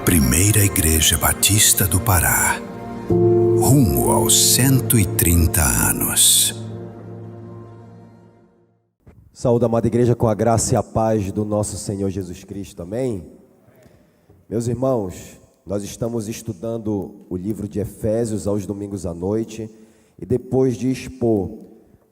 Primeira Igreja Batista do Pará, rumo aos 130 anos. Saúde, amada igreja, com a graça e a paz do nosso Senhor Jesus Cristo, amém? Meus irmãos, nós estamos estudando o livro de Efésios aos domingos à noite, e depois de expor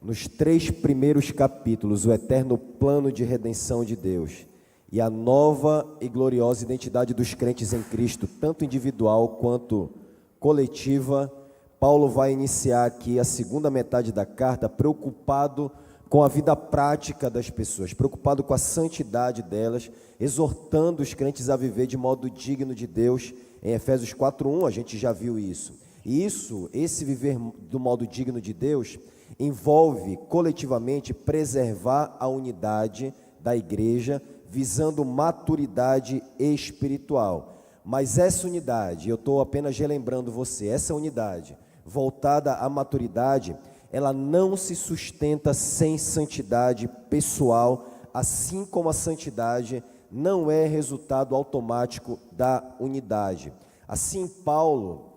nos 3 primeiros capítulos o eterno plano de redenção de Deus e a nova e gloriosa identidade dos crentes em Cristo, tanto individual quanto coletiva, Paulo vai iniciar aqui a segunda metade da carta preocupado com a vida prática das pessoas, preocupado com a santidade delas, exortando os crentes a viver de modo digno de Deus. Em Efésios 4:1 a gente já viu isso. E esse viver do modo digno de Deus envolve coletivamente preservar a unidade da igreja, visando maturidade espiritual. Mas essa unidade, eu estou apenas relembrando você, essa unidade voltada à maturidade, ela não se sustenta sem santidade pessoal, assim como a santidade não é resultado automático da unidade. Assim, Paulo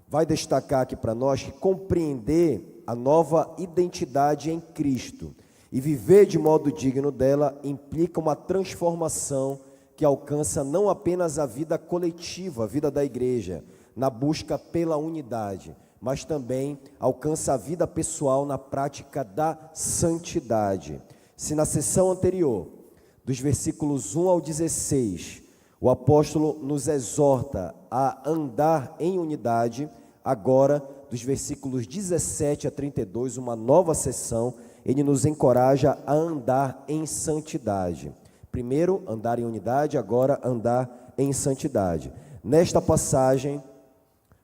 vai destacar aqui para nós que compreender a nova identidade em Cristo e viver de modo digno dela implica uma transformação que alcança não apenas a vida coletiva, a vida da igreja, na busca pela unidade, mas também alcança a vida pessoal na prática da santidade. Se na sessão anterior, dos versículos 1 ao 16, o apóstolo nos exorta a andar em unidade, agora, dos versículos 17 a 32, uma nova sessão, ele nos encoraja a andar em santidade. Primeiro, andar em unidade, agora andar em santidade. Nesta passagem,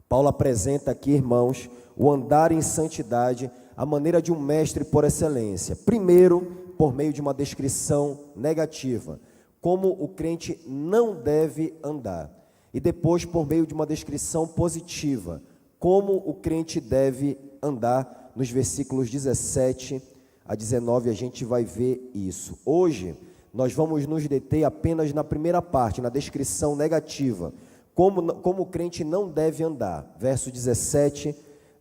Paulo apresenta aqui, irmãos, o andar em santidade, a maneira de um mestre por excelência. Primeiro, por meio de uma descrição negativa, como o crente não deve andar. E depois, por meio de uma descrição positiva, como o crente deve andar. Nos versículos 17 a 19 a gente vai ver isso. Hoje, nós vamos nos deter apenas na primeira parte, na descrição negativa, como o crente não deve andar, verso 17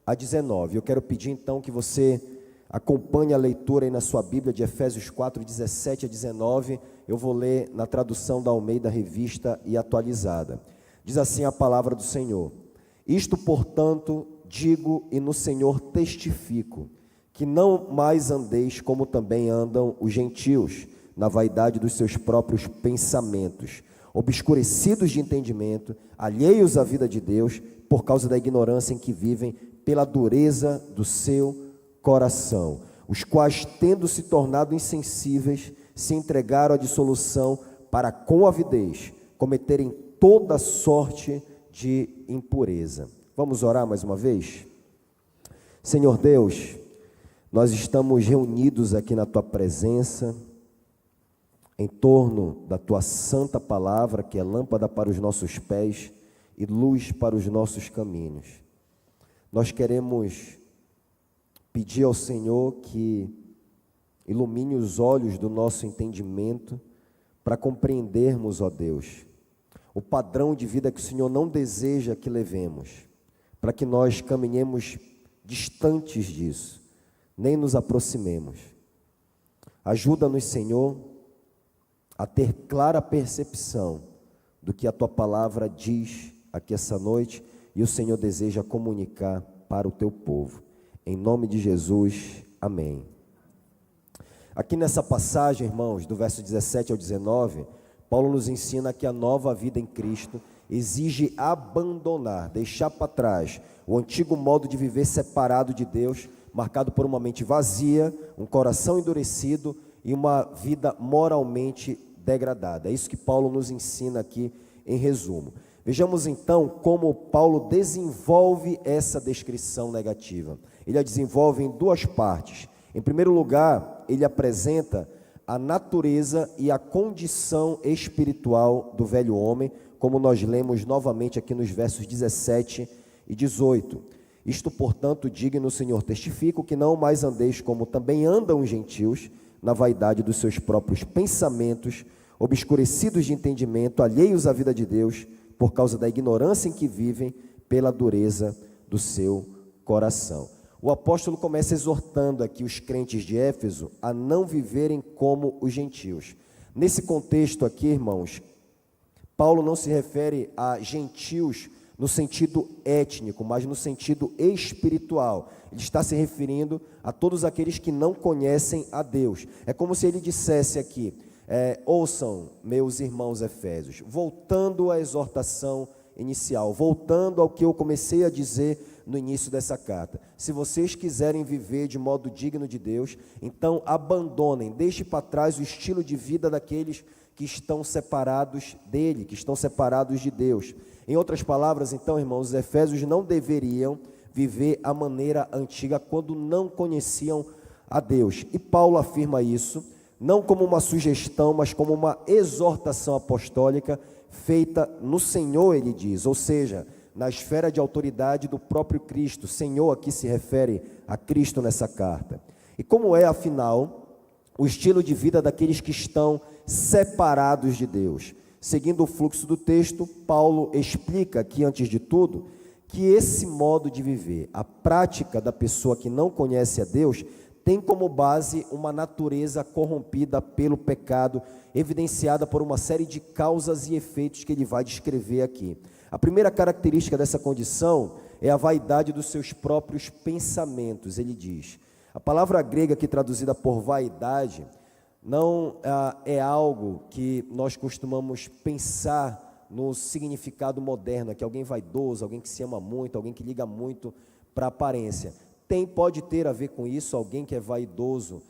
a 19. Eu quero pedir então que você acompanhe a leitura aí na sua Bíblia de Efésios 4, 17 a 19. Eu vou ler na tradução da Almeida Revista e Atualizada. Diz assim a palavra do Senhor: Isto, portanto, digo e no Senhor testifico, que não mais andeis como também andam os gentios, na vaidade dos seus próprios pensamentos, obscurecidos de entendimento, alheios à vida de Deus, por causa da ignorância em que vivem, pela dureza do seu coração, os quais, tendo se tornado insensíveis, se entregaram à dissolução, para com avidez cometerem toda sorte de impureza. Vamos orar mais uma vez? Senhor Deus, nós estamos reunidos aqui na Tua presença, em torno da Tua santa palavra, que é lâmpada para os nossos pés e luz para os nossos caminhos. Nós queremos pedir ao Senhor que ilumine os olhos do nosso entendimento para compreendermos, ó Deus, o padrão de vida que o Senhor não deseja que levemos, para que nós caminhemos distantes disso, nem nos aproximemos. Ajuda-nos, Senhor, a ter clara percepção do que a Tua palavra diz aqui essa noite e o Senhor deseja comunicar para o Teu povo. Em nome de Jesus, amém. Aqui nessa passagem, irmãos, do verso 17 ao 19, Paulo nos ensina que a nova vida em Cristo exige abandonar, deixar para trás o antigo modo de viver separado de Deus, marcado por uma mente vazia, um coração endurecido e uma vida moralmente degradada. É isso que Paulo nos ensina aqui em resumo. Vejamos então como Paulo desenvolve essa descrição negativa. Ele a desenvolve em 2 partes. Em primeiro lugar, ele apresenta a natureza e a condição espiritual do velho homem, como nós lemos novamente aqui nos versos 17 e 18. Isto, portanto, digo e no Senhor testifico, que não mais andeis como também andam os gentios, na vaidade dos seus próprios pensamentos, obscurecidos de entendimento, alheios à vida de Deus, por causa da ignorância em que vivem, pela dureza do seu coração. O apóstolo começa exortando aqui os crentes de Éfeso a não viverem como os gentios. Nesse contexto aqui, irmãos, Paulo não se refere a gentios no sentido étnico, mas no sentido espiritual. Ele está se referindo a todos aqueles que não conhecem a Deus. É como se ele dissesse aqui, ouçam, meus irmãos efésios, voltando à exortação inicial, voltando ao que eu comecei a dizer no início dessa carta. Se vocês quiserem viver de modo digno de Deus, então abandonem, deixem para trás o estilo de vida daqueles que estão separados dele, que estão separados de Deus. Em outras palavras, então, irmãos, os efésios não deveriam viver a maneira antiga quando não conheciam a Deus. E Paulo afirma isso, não como uma sugestão, mas como uma exortação apostólica feita no Senhor, ele diz, ou seja, na esfera de autoridade do próprio Cristo. Senhor aqui se refere a Cristo nessa carta. E como é, afinal, o estilo de vida daqueles que estão separados de Deus? Seguindo o fluxo do texto, Paulo explica aqui, antes de tudo, que esse modo de viver, a prática da pessoa que não conhece a Deus, tem como base uma natureza corrompida pelo pecado, evidenciada por uma série de causas e efeitos que ele vai descrever aqui. A primeira característica dessa condição é a vaidade dos seus próprios pensamentos, ele diz. A palavra grega aqui traduzida por vaidade não é algo que nós costumamos pensar no significado moderno, que alguém vaidoso, alguém que se ama muito, alguém que liga muito para a aparência. Pode ter a ver com isso, alguém que é vaidoso,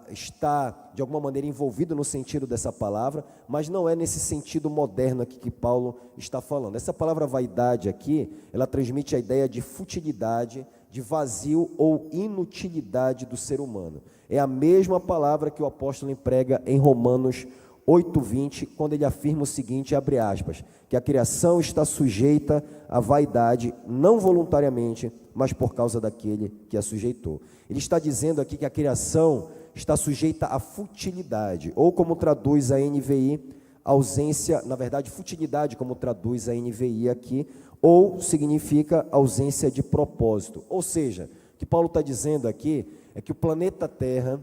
está de alguma maneira envolvido no sentido dessa palavra, mas não é nesse sentido moderno aqui que Paulo está falando. Essa palavra vaidade aqui, ela transmite a ideia de futilidade, de vazio ou inutilidade do ser humano. É a mesma palavra que o apóstolo emprega em Romanos 8:20, quando ele afirma o seguinte, abre aspas, que a criação está sujeita à vaidade, não voluntariamente, mas por causa daquele que a sujeitou. Ele está dizendo aqui que a criação está sujeita à futilidade, ou como traduz a NVI, ausência, na verdade, futilidade, como traduz a NVI aqui, ou significa ausência de propósito. Ou seja, o que Paulo está dizendo aqui é que o planeta Terra,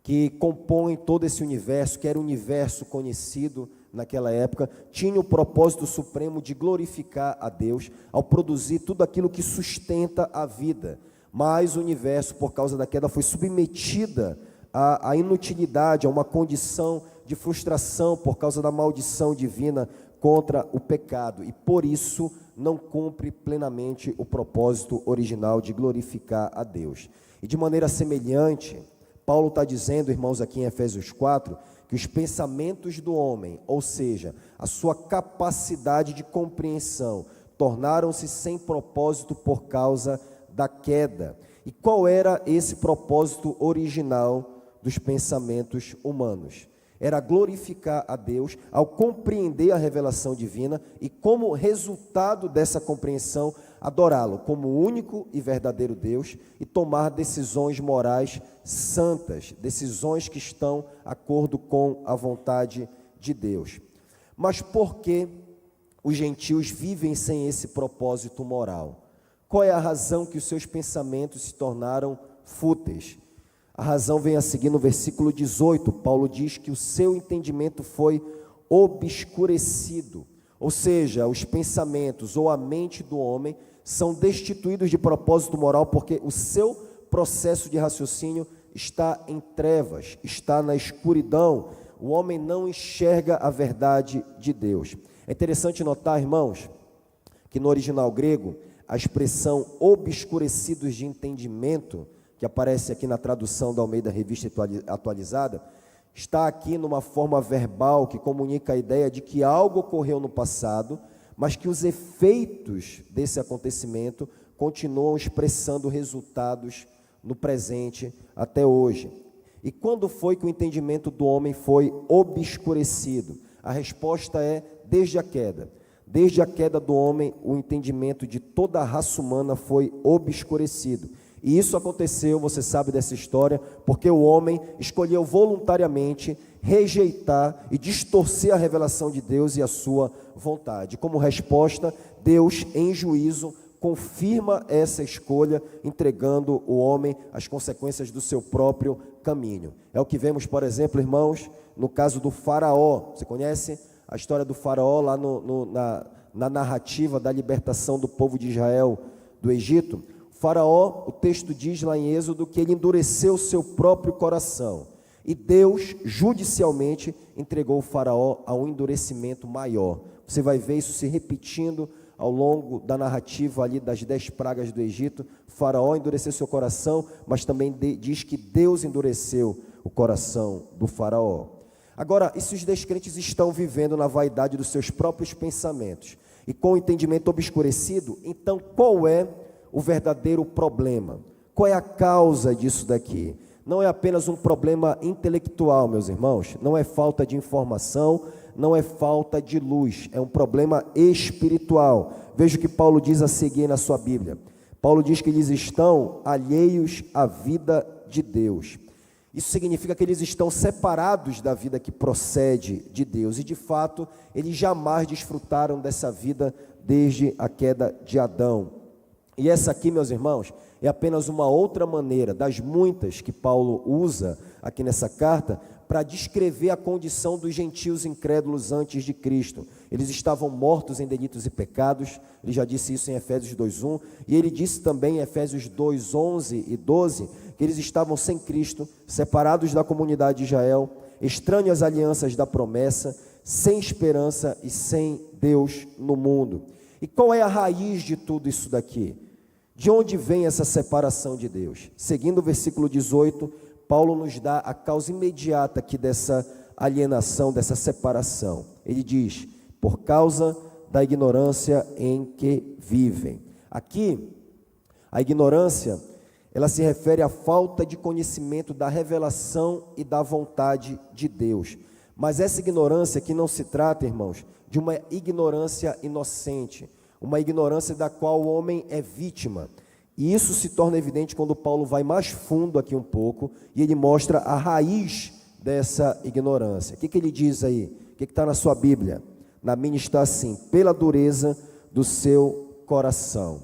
que compõe todo esse universo, que era o universo conhecido naquela época, tinha o propósito supremo de glorificar a Deus ao produzir tudo aquilo que sustenta a vida. Mas o universo, por causa da queda, foi submetida à inutilidade, a uma condição de frustração por causa da maldição divina contra o pecado. E por isso não cumpre plenamente o propósito original de glorificar a Deus. E de maneira semelhante, Paulo está dizendo, irmãos, aqui em Efésios 4, que os pensamentos do homem, ou seja, a sua capacidade de compreensão, tornaram-se sem propósito por causa da queda. E qual era esse propósito original dos pensamentos humanos? Era glorificar a Deus ao compreender a revelação divina e, como resultado dessa compreensão, adorá-lo como único e verdadeiro Deus e tomar decisões morais santas, decisões que estão de acordo com a vontade de Deus. Mas por que os gentios vivem sem esse propósito moral? Qual é a razão que os seus pensamentos se tornaram fúteis? A razão vem a seguir no versículo 18, Paulo diz que o seu entendimento foi obscurecido, ou seja, os pensamentos ou a mente do homem são destituídos de propósito moral porque o seu processo de raciocínio está em trevas, está na escuridão, o homem não enxerga a verdade de Deus. É interessante notar, irmãos, que no original grego, a expressão obscurecidos de entendimento, que aparece aqui na tradução da Almeida Revista Atualizada, está aqui numa forma verbal que comunica a ideia de que algo ocorreu no passado, mas que os efeitos desse acontecimento continuam expressando resultados no presente até hoje. E quando foi que o entendimento do homem foi obscurecido? A resposta é desde a queda. Desde a queda do homem, o entendimento de toda a raça humana foi obscurecido. E isso aconteceu, você sabe dessa história, porque o homem escolheu voluntariamente rejeitar e distorcer a revelação de Deus e a sua vontade. Como resposta, Deus, em juízo, confirma essa escolha, entregando o homem às consequências do seu próprio caminho. É o que vemos, por exemplo, irmãos, no caso do faraó. Você conhece a história do faraó lá na narrativa da libertação do povo de Israel do Egito? O faraó, o texto diz lá em Êxodo que ele endureceu o seu próprio coração. E Deus, judicialmente, entregou o faraó a um endurecimento maior. Você vai ver isso se repetindo ao longo da narrativa ali das 10 pragas do Egito. O faraó endureceu seu coração, mas também diz que Deus endureceu o coração do faraó. Agora, e se os descrentes estão vivendo na vaidade dos seus próprios pensamentos e com o entendimento obscurecido, então qual é o verdadeiro problema? Qual é a causa disso daqui? Não é apenas um problema intelectual, meus irmãos, não é falta de informação, não é falta de luz, é um problema espiritual. Veja o que Paulo diz a seguir na sua Bíblia. Paulo diz que eles estão alheios à vida de Deus. Isso significa que eles estão separados da vida que procede de Deus. E de fato, eles jamais desfrutaram dessa vida desde a queda de Adão. E essa aqui, meus irmãos, é apenas uma outra maneira das muitas que Paulo usa aqui nessa carta para descrever a condição dos gentios incrédulos antes de Cristo. Eles estavam mortos em delitos e pecados, ele já disse isso em Efésios 2:1, e ele disse também em Efésios 2:11 e 12, que eles estavam sem Cristo, separados da comunidade de Israel, estranhos às alianças da promessa, sem esperança e sem Deus no mundo. E qual é a raiz de tudo isso daqui? De onde vem essa separação de Deus? Seguindo o versículo 18, Paulo nos dá a causa imediata aqui dessa alienação, dessa separação. Ele diz, por causa da ignorância em que vivem. Aqui, a ignorância, ela se refere à falta de conhecimento da revelação e da vontade de Deus. Mas essa ignorância aqui não se trata, irmãos, de uma ignorância inocente, uma ignorância da qual o homem é vítima. E isso se torna evidente quando Paulo vai mais fundo aqui um pouco e ele mostra a raiz dessa ignorância. O que ele diz aí? O que está na sua Bíblia? Na minha está assim, pela dureza do seu coração.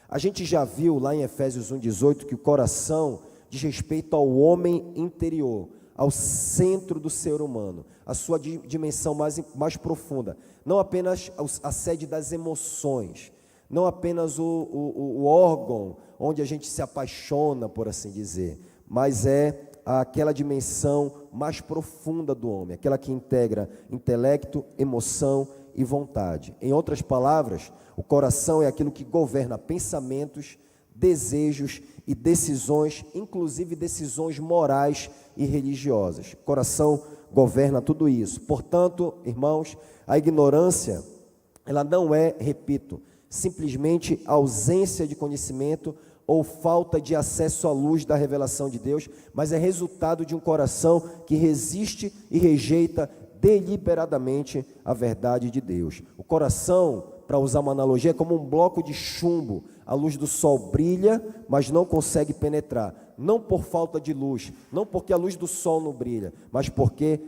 A gente já viu lá em Efésios 1:18 que o coração diz respeito ao homem interior, ao centro do ser humano, a sua dimensão mais profunda, não apenas a sede das emoções, não apenas o órgão onde a gente se apaixona, por assim dizer, mas é aquela dimensão mais profunda do homem, aquela que integra intelecto, emoção e vontade. Em outras palavras, o coração é aquilo que governa pensamentos, desejos e decisões, inclusive decisões morais e religiosas. O coração governa tudo isso. Portanto, irmãos, a ignorância, ela não é, repito, simplesmente ausência de conhecimento ou falta de acesso à luz da revelação de Deus, mas é resultado de um coração que resiste e rejeita deliberadamente a verdade de Deus. O coração, para usar uma analogia, é como um bloco de chumbo. A luz do sol brilha, mas não consegue penetrar. Não por falta de luz, não porque a luz do sol não brilha, mas porque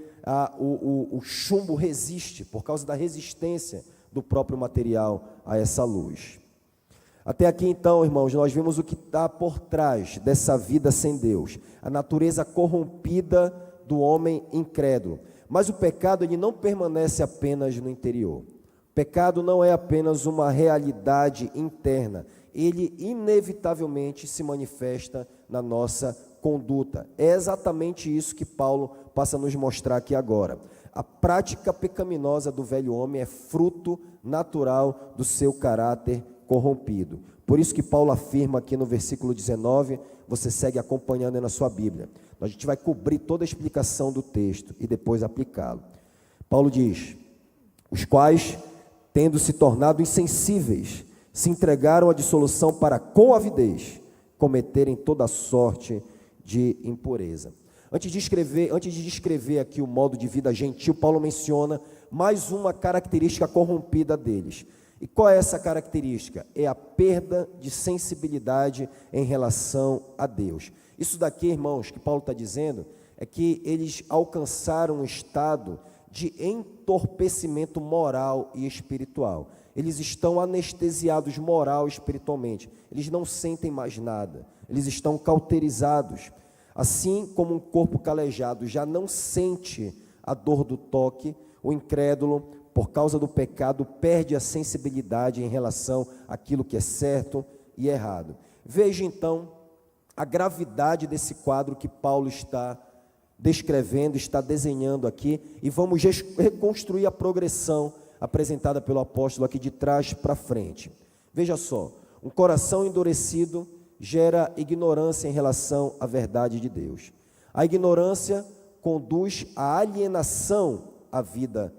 o chumbo resiste, por causa da resistência do próprio material a essa luz. Até aqui então, irmãos, nós vimos o que está por trás dessa vida sem Deus, a natureza corrompida do homem incrédulo. Mas o pecado, ele não permanece apenas no interior. O pecado não é apenas uma realidade interna, ele inevitavelmente se manifesta na nossa conduta. É exatamente isso que Paulo passa a nos mostrar aqui agora. A prática pecaminosa do velho homem é fruto natural do seu caráter corrompido. Por isso que Paulo afirma aqui no versículo 19, você segue acompanhando aí na sua Bíblia. A gente vai cobrir toda a explicação do texto e depois aplicá-lo. Paulo diz, os quais, tendo se tornado insensíveis, se entregaram à dissolução para, com avidez, cometerem toda sorte de impureza. Antes de descrever aqui o modo de vida gentil, Paulo menciona mais uma característica corrompida deles. E qual é essa característica? É a perda de sensibilidade em relação a Deus. Isso daqui, irmãos, que Paulo está dizendo, é que eles alcançaram um estado de entorpecimento moral e espiritual. Eles estão anestesiados moral e espiritualmente. Eles não sentem mais nada. Eles estão cauterizados. Assim como um corpo calejado já não sente a dor do toque, o incrédulo, por causa do pecado, perde a sensibilidade em relação àquilo que é certo e errado. Veja então a gravidade desse quadro que Paulo está descrevendo, está desenhando aqui, e vamos reconstruir a progressão apresentada pelo apóstolo aqui de trás para frente. Veja só, um coração endurecido gera ignorância em relação à verdade de Deus. A ignorância conduz à alienação à vida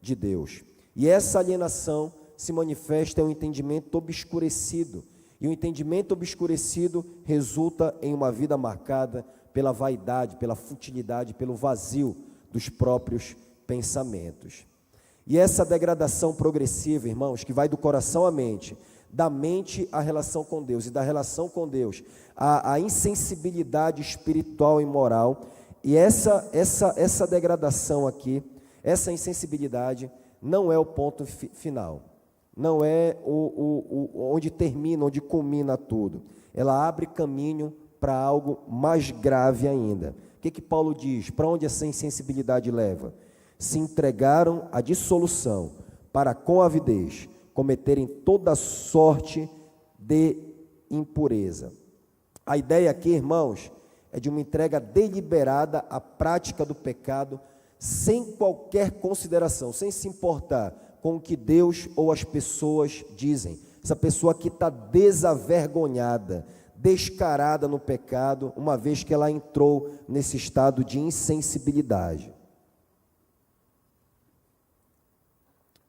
de Deus. E essa alienação se manifesta em um entendimento obscurecido. E o entendimento obscurecido resulta em uma vida marcada pela vaidade, pela futilidade, pelo vazio dos próprios pensamentos. E essa degradação progressiva, irmãos, que vai do coração à mente, da mente à relação com Deus, e da relação com Deus à insensibilidade espiritual e moral, e essa degradação aqui, essa insensibilidade, não é o ponto final, não é onde termina, onde culmina tudo. Ela abre caminho para algo mais grave ainda. O que Paulo diz? Para onde essa insensibilidade leva? Se entregaram à dissolução, para com avidez cometerem toda sorte de impureza. A ideia aqui, irmãos, é de uma entrega deliberada à prática do pecado, sem qualquer consideração, sem se importar com o que Deus ou as pessoas dizem. Essa pessoa aqui está desavergonhada, descarada no pecado, uma vez que ela entrou nesse estado de insensibilidade.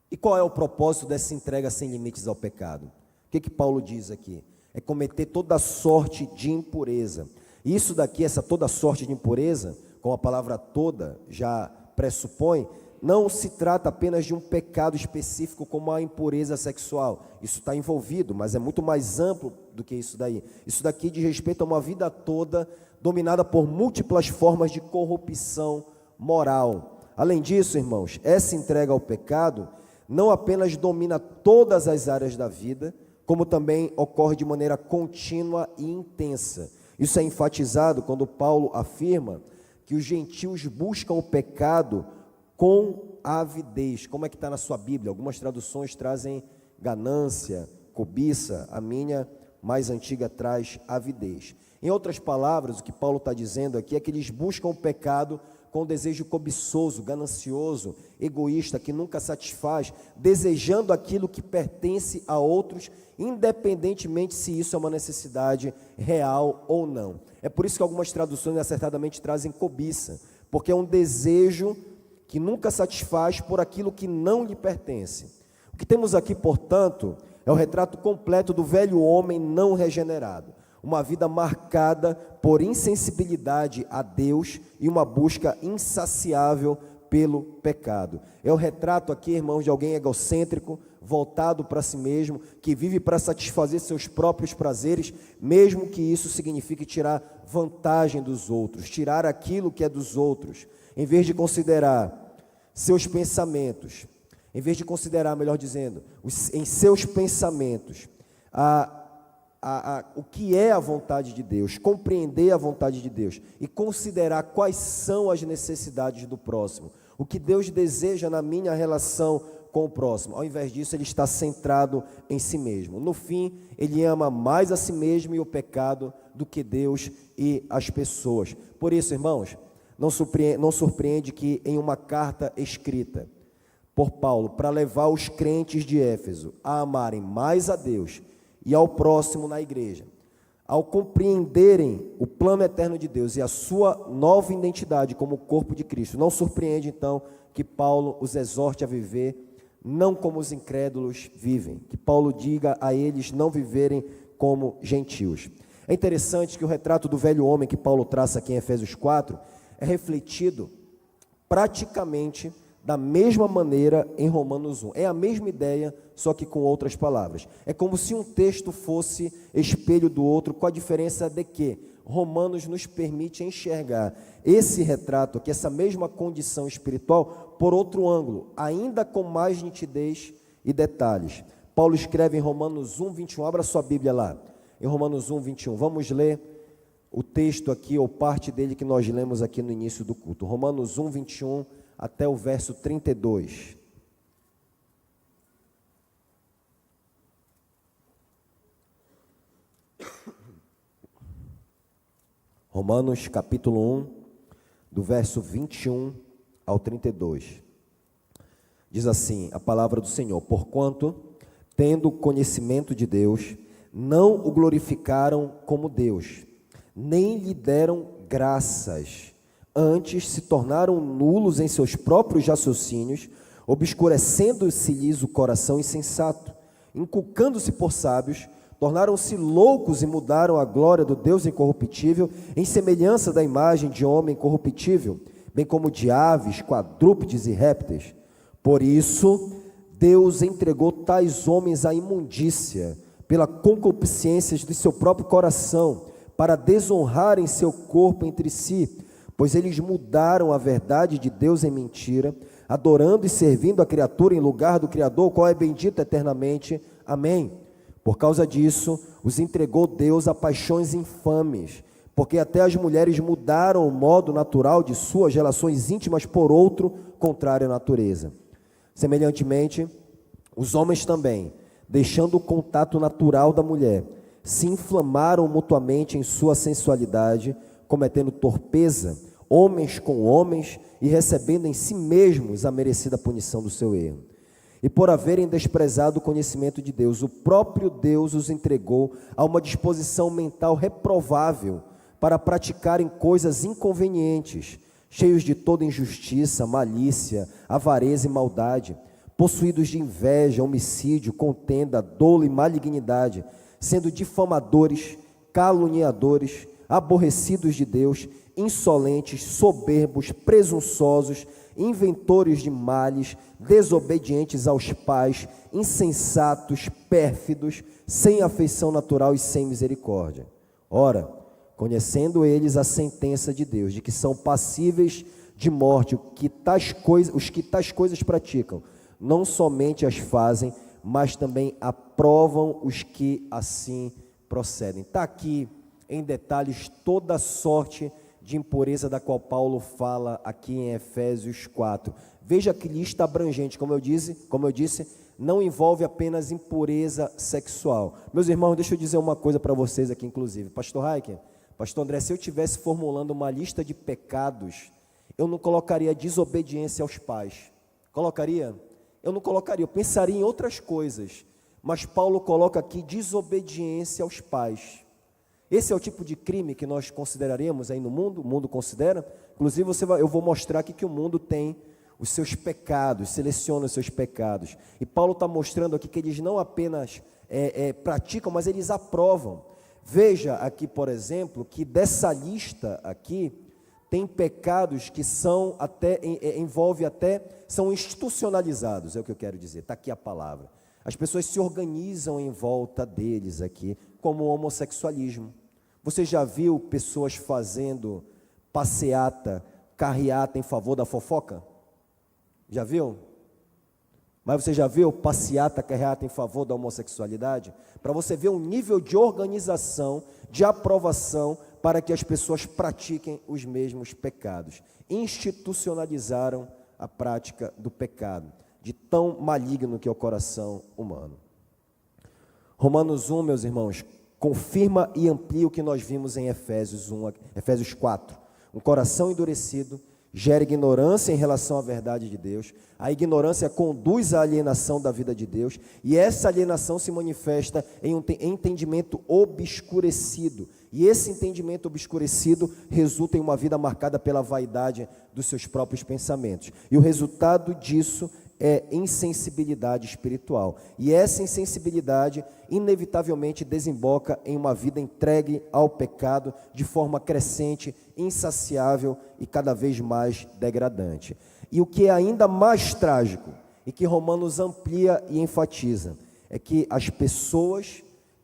E qual é o propósito dessa entrega sem limites ao pecado? O que Paulo diz aqui? É cometer toda sorte de impureza. E isso daqui, essa toda sorte de impureza, como a palavra toda já pressupõe, não se trata apenas de um pecado específico como a impureza sexual. Isso está envolvido, mas é muito mais amplo do que isso daí. Isso daqui diz respeito a uma vida toda dominada por múltiplas formas de corrupção moral. Além disso, irmãos, essa entrega ao pecado não apenas domina todas as áreas da vida, como também ocorre de maneira contínua e intensa. Isso é enfatizado quando Paulo afirma que os gentios buscam o pecado com avidez. Como é que está na sua Bíblia? Algumas traduções trazem ganância, cobiça. A minha mais antiga traz avidez. Em outras palavras, o que Paulo está dizendo aqui é que eles buscam o pecado com desejo cobiçoso, ganancioso, egoísta, que nunca satisfaz, desejando aquilo que pertence a outros, independentemente se isso é uma necessidade real ou não. É por isso que algumas traduções acertadamente trazem cobiça, porque é um desejo que nunca satisfaz por aquilo que não lhe pertence. O que temos aqui, portanto, é o retrato completo do velho homem não regenerado. Uma vida marcada por insensibilidade a Deus e uma busca insaciável pelo pecado. É o retrato aqui, irmãos, de alguém egocêntrico, voltado para si mesmo, que vive para satisfazer seus próprios prazeres, mesmo que isso signifique tirar vantagem dos outros, tirar aquilo que é dos outros, em vez de considerar seus pensamentos, em vez de considerar, melhor dizendo, em seus pensamentos, o que é a vontade de Deus, compreender a vontade de Deus e considerar quais são as necessidades do próximo, o que Deus deseja na minha relação com o próximo. Ao invés disso, ele está centrado em si mesmo. No fim, ele ama mais a si mesmo e o pecado do que Deus e as pessoas. Por isso, irmãos, não surpreende que em uma carta escrita por Paulo para levar os crentes de Éfeso a amarem mais a Deus e ao próximo na igreja, ao compreenderem o plano eterno de Deus e a sua nova identidade como corpo de Cristo, não surpreende então que Paulo os exorte a viver não como os incrédulos vivem, que Paulo diga a eles não viverem como gentios. É interessante que o retrato do velho homem que Paulo traça aqui em Efésios 4 é refletido praticamente da mesma maneira em Romanos 1. É a mesma ideia, só que com outras palavras. É como se um texto fosse espelho do outro, com a diferença de que Romanos nos permite enxergar esse retrato aqui, essa mesma condição espiritual, por outro ângulo, ainda com mais nitidez e detalhes. Paulo escreve em Romanos 1, 21, abra sua Bíblia lá, em Romanos 1, 21, vamos ler o texto aqui, ou parte dele que nós lemos aqui no início do culto, Romanos 1, 21, até o verso 32. Romanos capítulo 1, do verso 21 ao 32. Diz assim a palavra do Senhor: porquanto, tendo conhecimento de Deus, não o glorificaram como Deus, nem lhe deram graças, antes se tornaram nulos em seus próprios raciocínios, obscurecendo-se-lhes o coração insensato, inculcando-se por sábios, tornaram-se loucos e mudaram a glória do Deus incorruptível em semelhança da imagem de homem corruptível, bem como de aves, quadrúpedes e répteis. Por isso, Deus entregou tais homens à imundícia, pela concupiscência de seu próprio coração, para desonrarem seu corpo entre si, pois eles mudaram a verdade de Deus em mentira, adorando e servindo a criatura em lugar do Criador, o qual é bendito eternamente. Amém. Por causa disso, os entregou Deus a paixões infames, porque até as mulheres mudaram o modo natural de suas relações íntimas por outro, contrário à natureza. Semelhantemente, os homens também, deixando o contato natural da mulher, se inflamaram mutuamente em sua sensualidade, cometendo torpeza, homens com homens, e recebendo em si mesmos a merecida punição do seu erro. E por haverem desprezado o conhecimento de Deus, o próprio Deus os entregou a uma disposição mental reprovável para praticarem coisas inconvenientes, cheios de toda injustiça, malícia, avareza e maldade, possuídos de inveja, homicídio, contenda, dolo e malignidade, sendo difamadores, caluniadores, aborrecidos de Deus, insolentes, soberbos, presunçosos, inventores de males, desobedientes aos pais, insensatos, pérfidos, sem afeição natural e sem misericórdia. Ora, conhecendo eles a sentença de Deus, de que são passíveis de morte os que tais coisas praticam, não somente as fazem, mas também aprovam os que assim procedem. Está aqui em detalhes toda sorte de impureza da qual Paulo fala aqui em Efésios 4. Veja que lista abrangente, como eu disse, não envolve apenas impureza sexual. Meus irmãos, deixa eu dizer uma coisa para vocês aqui, inclusive. Pastor Heiken, Pastor André, se eu estivesse formulando uma lista de pecados, eu não colocaria desobediência aos pais. Colocaria? Eu não colocaria, eu pensaria em outras coisas. Mas Paulo coloca aqui desobediência aos pais. Esse é o tipo de crime que nós consideraremos aí no mundo, o mundo considera. Inclusive eu vou mostrar aqui que o mundo tem os seus pecados, seleciona os seus pecados. E Paulo está mostrando aqui que eles não apenas praticam, mas eles aprovam. Veja aqui, por exemplo, que dessa lista aqui, tem pecados que são são institucionalizados, é o que eu quero dizer, está aqui a palavra. As pessoas se organizam em volta deles aqui, como o homossexualismo. Você já viu pessoas fazendo passeata, carreata em favor da fofoca? Já viu? Mas você já viu passeata, carreata em favor da homossexualidade? Para você ver um nível de organização, de aprovação, para que as pessoas pratiquem os mesmos pecados. Institucionalizaram a prática do pecado, de tão maligno que é o coração humano. Romanos 1, meus irmãos, confirma e amplia o que nós vimos em Efésios 4. Um coração endurecido gera ignorância em relação à verdade de Deus. A ignorância conduz à alienação da vida de Deus, e essa alienação se manifesta em um entendimento obscurecido. E esse entendimento obscurecido resulta em uma vida marcada pela vaidade dos seus próprios pensamentos. E o resultado disso é insensibilidade espiritual. E essa insensibilidade inevitavelmente desemboca em uma vida entregue ao pecado de forma crescente, insaciável e cada vez mais degradante. E o que é ainda mais trágico, e que Romanos amplia e enfatiza, é que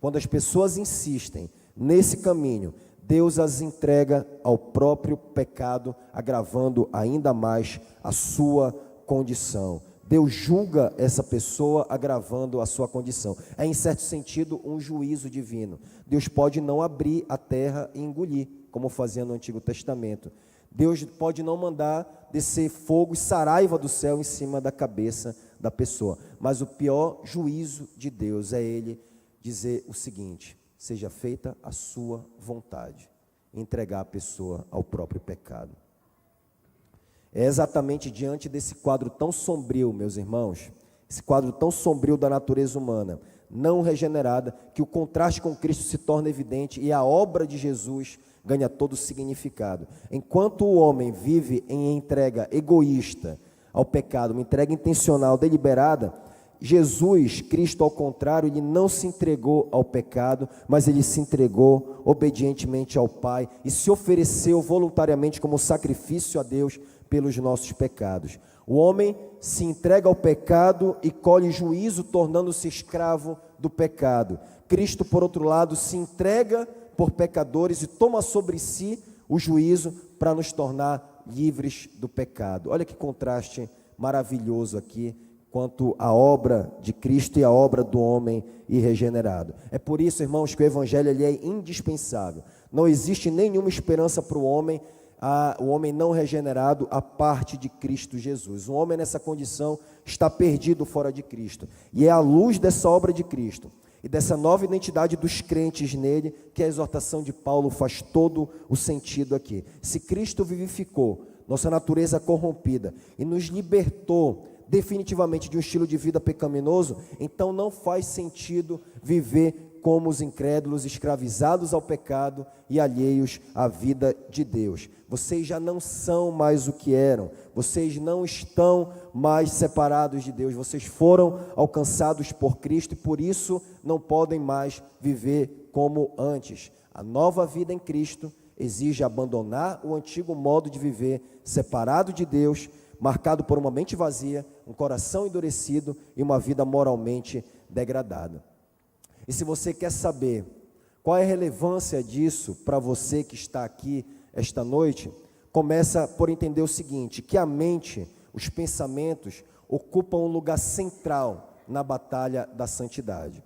quando as pessoas insistem nesse caminho, Deus as entrega ao próprio pecado, agravando ainda mais a sua condição. Deus julga essa pessoa agravando a sua condição. É, em certo sentido, um juízo divino. Deus pode não abrir a terra e engolir, como fazia no Antigo Testamento. Deus pode não mandar descer fogo e saraiva do céu em cima da cabeça da pessoa. Mas o pior juízo de Deus é Ele dizer o seguinte: seja feita a sua vontade, entregar a pessoa ao próprio pecado. É exatamente diante desse quadro tão sombrio, meus irmãos, esse quadro tão sombrio da natureza humana, não regenerada, que o contraste com Cristo se torna evidente e a obra de Jesus ganha todo o significado. Enquanto o homem vive em entrega egoísta ao pecado, uma entrega intencional, deliberada, Jesus, Cristo, ao contrário, ele não se entregou ao pecado, mas ele se entregou obedientemente ao Pai e se ofereceu voluntariamente como sacrifício a Deus pelos nossos pecados. O homem se entrega ao pecado e colhe juízo, tornando-se escravo do pecado. Cristo, por outro lado, se entrega por pecadores e toma sobre si o juízo para nos tornar livres do pecado. Olha que contraste maravilhoso aqui quanto à obra de Cristo e a obra do homem irregenerado. É por isso, irmãos, que o Evangelho ele é indispensável. Não existe nenhuma esperança para o homem não regenerado a parte de Cristo Jesus. O homem nessa condição está perdido fora de Cristo. E é à luz dessa obra de Cristo e dessa nova identidade dos crentes nele que a exortação de Paulo faz todo o sentido aqui. Se Cristo vivificou nossa natureza corrompida e nos libertou definitivamente de um estilo de vida pecaminoso, então não faz sentido viver como os incrédulos, escravizados ao pecado e alheios à vida de Deus. Vocês já não são mais o que eram, vocês não estão mais separados de Deus, vocês foram alcançados por Cristo e por isso não podem mais viver como antes. A nova vida em Cristo exige abandonar o antigo modo de viver, separado de Deus, marcado por uma mente vazia, um coração endurecido e uma vida moralmente degradada. E se você quer saber qual é a relevância disso para você que está aqui esta noite, começa por entender o seguinte, que a mente, os pensamentos, ocupam um lugar central na batalha da santidade.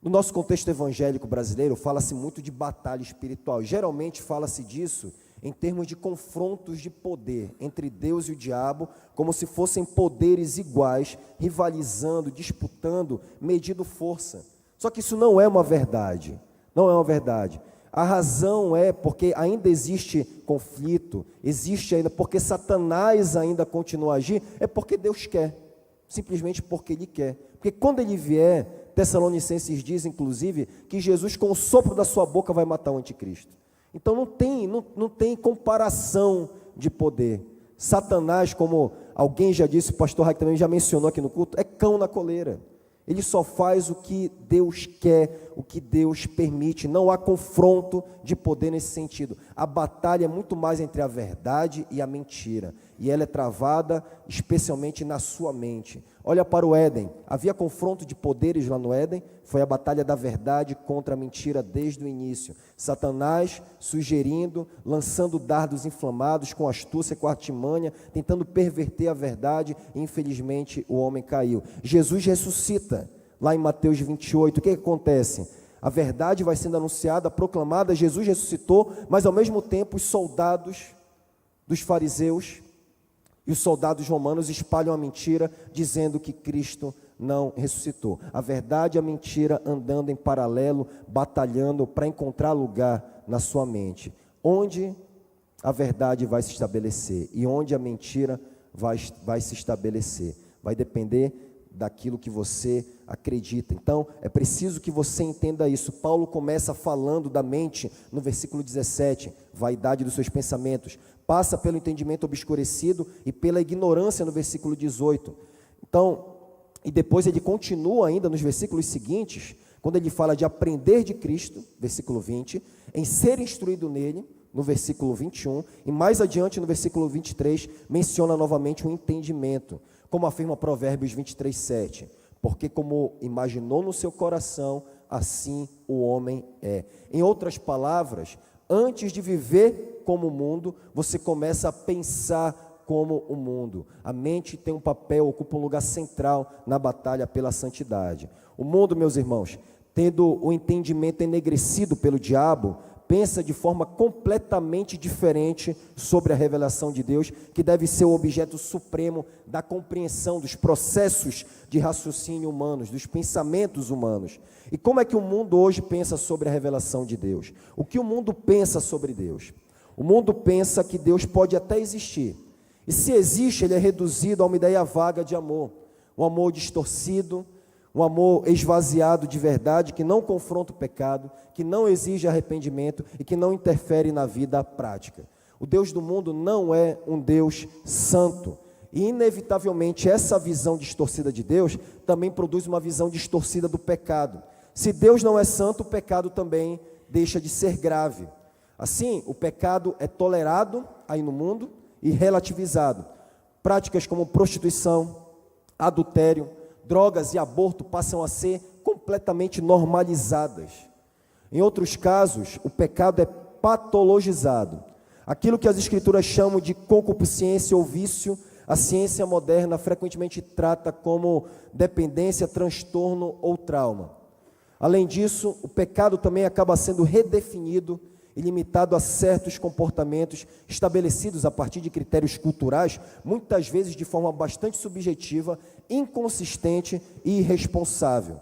No nosso contexto evangélico brasileiro, fala-se muito de batalha espiritual. Geralmente fala-se disso em termos de confrontos de poder entre Deus e o diabo, como se fossem poderes iguais, rivalizando, disputando, medindo força. Só que isso não é uma verdade, não é uma verdade. A razão é porque ainda existe conflito, existe ainda, porque Satanás ainda continua a agir, é porque Deus quer, simplesmente porque Ele quer. Porque quando Ele vier, Tessalonicenses diz, inclusive, que Jesus com o sopro da sua boca vai matar o anticristo. Então não tem comparação de poder. Satanás, como alguém já disse, o pastor Raik também já mencionou aqui no culto, é cão na coleira. Ele só faz o que Deus quer, o que Deus permite. Não há confronto de poder nesse sentido. A batalha é muito mais entre a verdade e a mentira. E ela é travada especialmente na sua mente. Olha para o Éden. Havia confronto de poderes lá no Éden. Foi a batalha da verdade contra a mentira desde o início. Satanás sugerindo, lançando dardos inflamados com astúcia, com artimanha, tentando perverter a verdade. E infelizmente o homem caiu. Jesus ressuscita. Lá em Mateus 28, o que acontece? A verdade vai sendo anunciada, proclamada, Jesus ressuscitou, mas ao mesmo tempo os soldados dos fariseus e os soldados romanos espalham a mentira, dizendo que Cristo não ressuscitou. A verdade e a mentira andando em paralelo, batalhando para encontrar lugar na sua mente. Onde a verdade vai se estabelecer e onde a mentira vai se estabelecer. Vai depender daquilo que você acredita. Então, é preciso que você entenda isso. Paulo começa falando da mente no versículo 17, vaidade dos seus pensamentos. Passa pelo entendimento obscurecido e pela ignorância no versículo 18. Então, e depois ele continua ainda nos versículos seguintes, quando ele fala de aprender de Cristo, versículo 20, em ser instruído nele, no versículo 21, e mais adiante no versículo 23, menciona novamente o entendimento, como afirma Provérbios 23, 7. Porque como imaginou no seu coração, assim o homem é. Em outras palavras, antes de viver como o mundo, você começa a pensar como o mundo. A mente tem um papel, ocupa um lugar central na batalha pela santidade. O mundo, meus irmãos, tendo o entendimento enegrecido pelo diabo, pensa de forma completamente diferente sobre a revelação de Deus, que deve ser o objeto supremo da compreensão dos processos de raciocínio humanos, dos pensamentos humanos. E como é que o mundo hoje pensa sobre a revelação de Deus? O que o mundo pensa sobre Deus? O mundo pensa que Deus pode até existir. E se existe, ele é reduzido a uma ideia vaga de amor. Um amor distorcido, um amor esvaziado de verdade, que não confronta o pecado, que não exige arrependimento e que não interfere na vida prática. O Deus do mundo não é um Deus santo. E, inevitavelmente, essa visão distorcida de Deus também produz uma visão distorcida do pecado. Se Deus não é santo, o pecado também deixa de ser grave. Assim, o pecado é tolerado aí no mundo e relativizado. Práticas como prostituição, adultério, drogas e aborto passam a ser completamente normalizadas. Em outros casos, o pecado é patologizado. Aquilo que as escrituras chamam de concupiscência ou vício, a ciência moderna frequentemente trata como dependência, transtorno ou trauma. Além disso, o pecado também acaba sendo redefinido e limitado a certos comportamentos estabelecidos a partir de critérios culturais, muitas vezes de forma bastante subjetiva, inconsistente e irresponsável.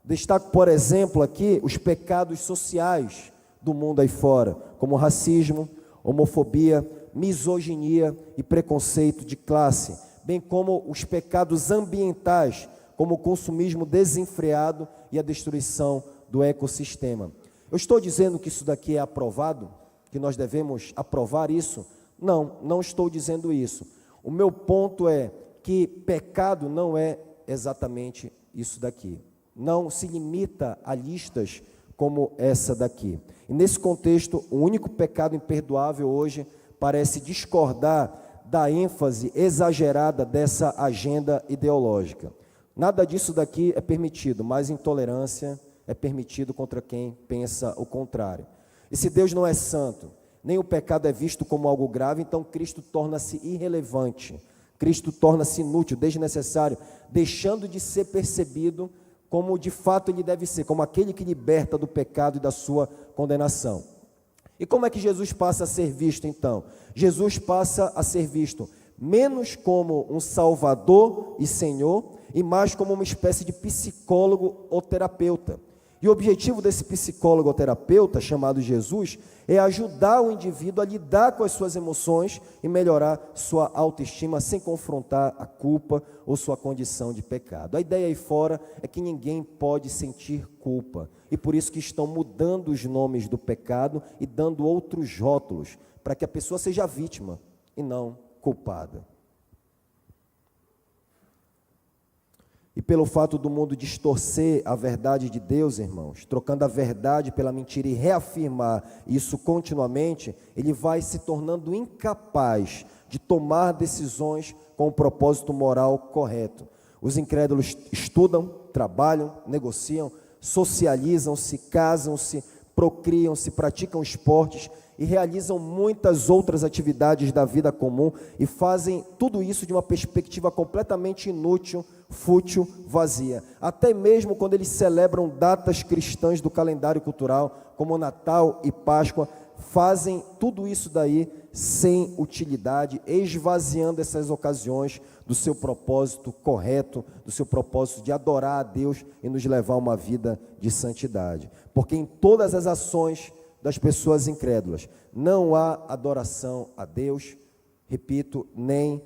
Destaco, por exemplo, aqui os pecados sociais do mundo aí fora, como racismo, homofobia, misoginia e preconceito de classe, bem como os pecados ambientais, como o consumismo desenfreado e a destruição do ecossistema. Eu estou dizendo que isso daqui é aprovado, que nós devemos aprovar isso? Não, não estou dizendo isso. O meu ponto é que pecado não é exatamente isso daqui. Não se limita a listas como essa daqui. E nesse contexto, o único pecado imperdoável hoje parece discordar da ênfase exagerada dessa agenda ideológica. Nada disso daqui é permitido, mas intolerância é permitido contra quem pensa o contrário. E se Deus não é santo, nem o pecado é visto como algo grave, então Cristo torna-se irrelevante, Cristo torna-se inútil, desnecessário, deixando de ser percebido como de fato ele deve ser, como aquele que liberta do pecado e da sua condenação. E como é que Jesus passa a ser visto então? Jesus passa a ser visto menos como um Salvador e Senhor, e mais como uma espécie de psicólogo ou terapeuta. E o objetivo desse psicólogo ou terapeuta, chamado Jesus, é ajudar o indivíduo a lidar com as suas emoções e melhorar sua autoestima sem confrontar a culpa ou sua condição de pecado. A ideia aí fora é que ninguém pode sentir culpa, e por isso que estão mudando os nomes do pecado e dando outros rótulos, para que a pessoa seja vítima e não culpada. E pelo fato do mundo distorcer a verdade de Deus, irmãos, trocando a verdade pela mentira e reafirmar isso continuamente, ele vai se tornando incapaz de tomar decisões com o propósito moral correto. Os incrédulos estudam, trabalham, negociam, socializam-se, casam-se, procriam-se, praticam esportes e realizam muitas outras atividades da vida comum e fazem tudo isso de uma perspectiva completamente inútil, fútil, vazia. Até mesmo quando eles celebram datas cristãs do calendário cultural, como Natal e Páscoa, fazem tudo isso daí sem utilidade, esvaziando essas ocasiões do seu propósito correto, do seu propósito de adorar a Deus e nos levar a uma vida de santidade. Porque em todas as ações das pessoas incrédulas não há adoração a Deus, repito, nem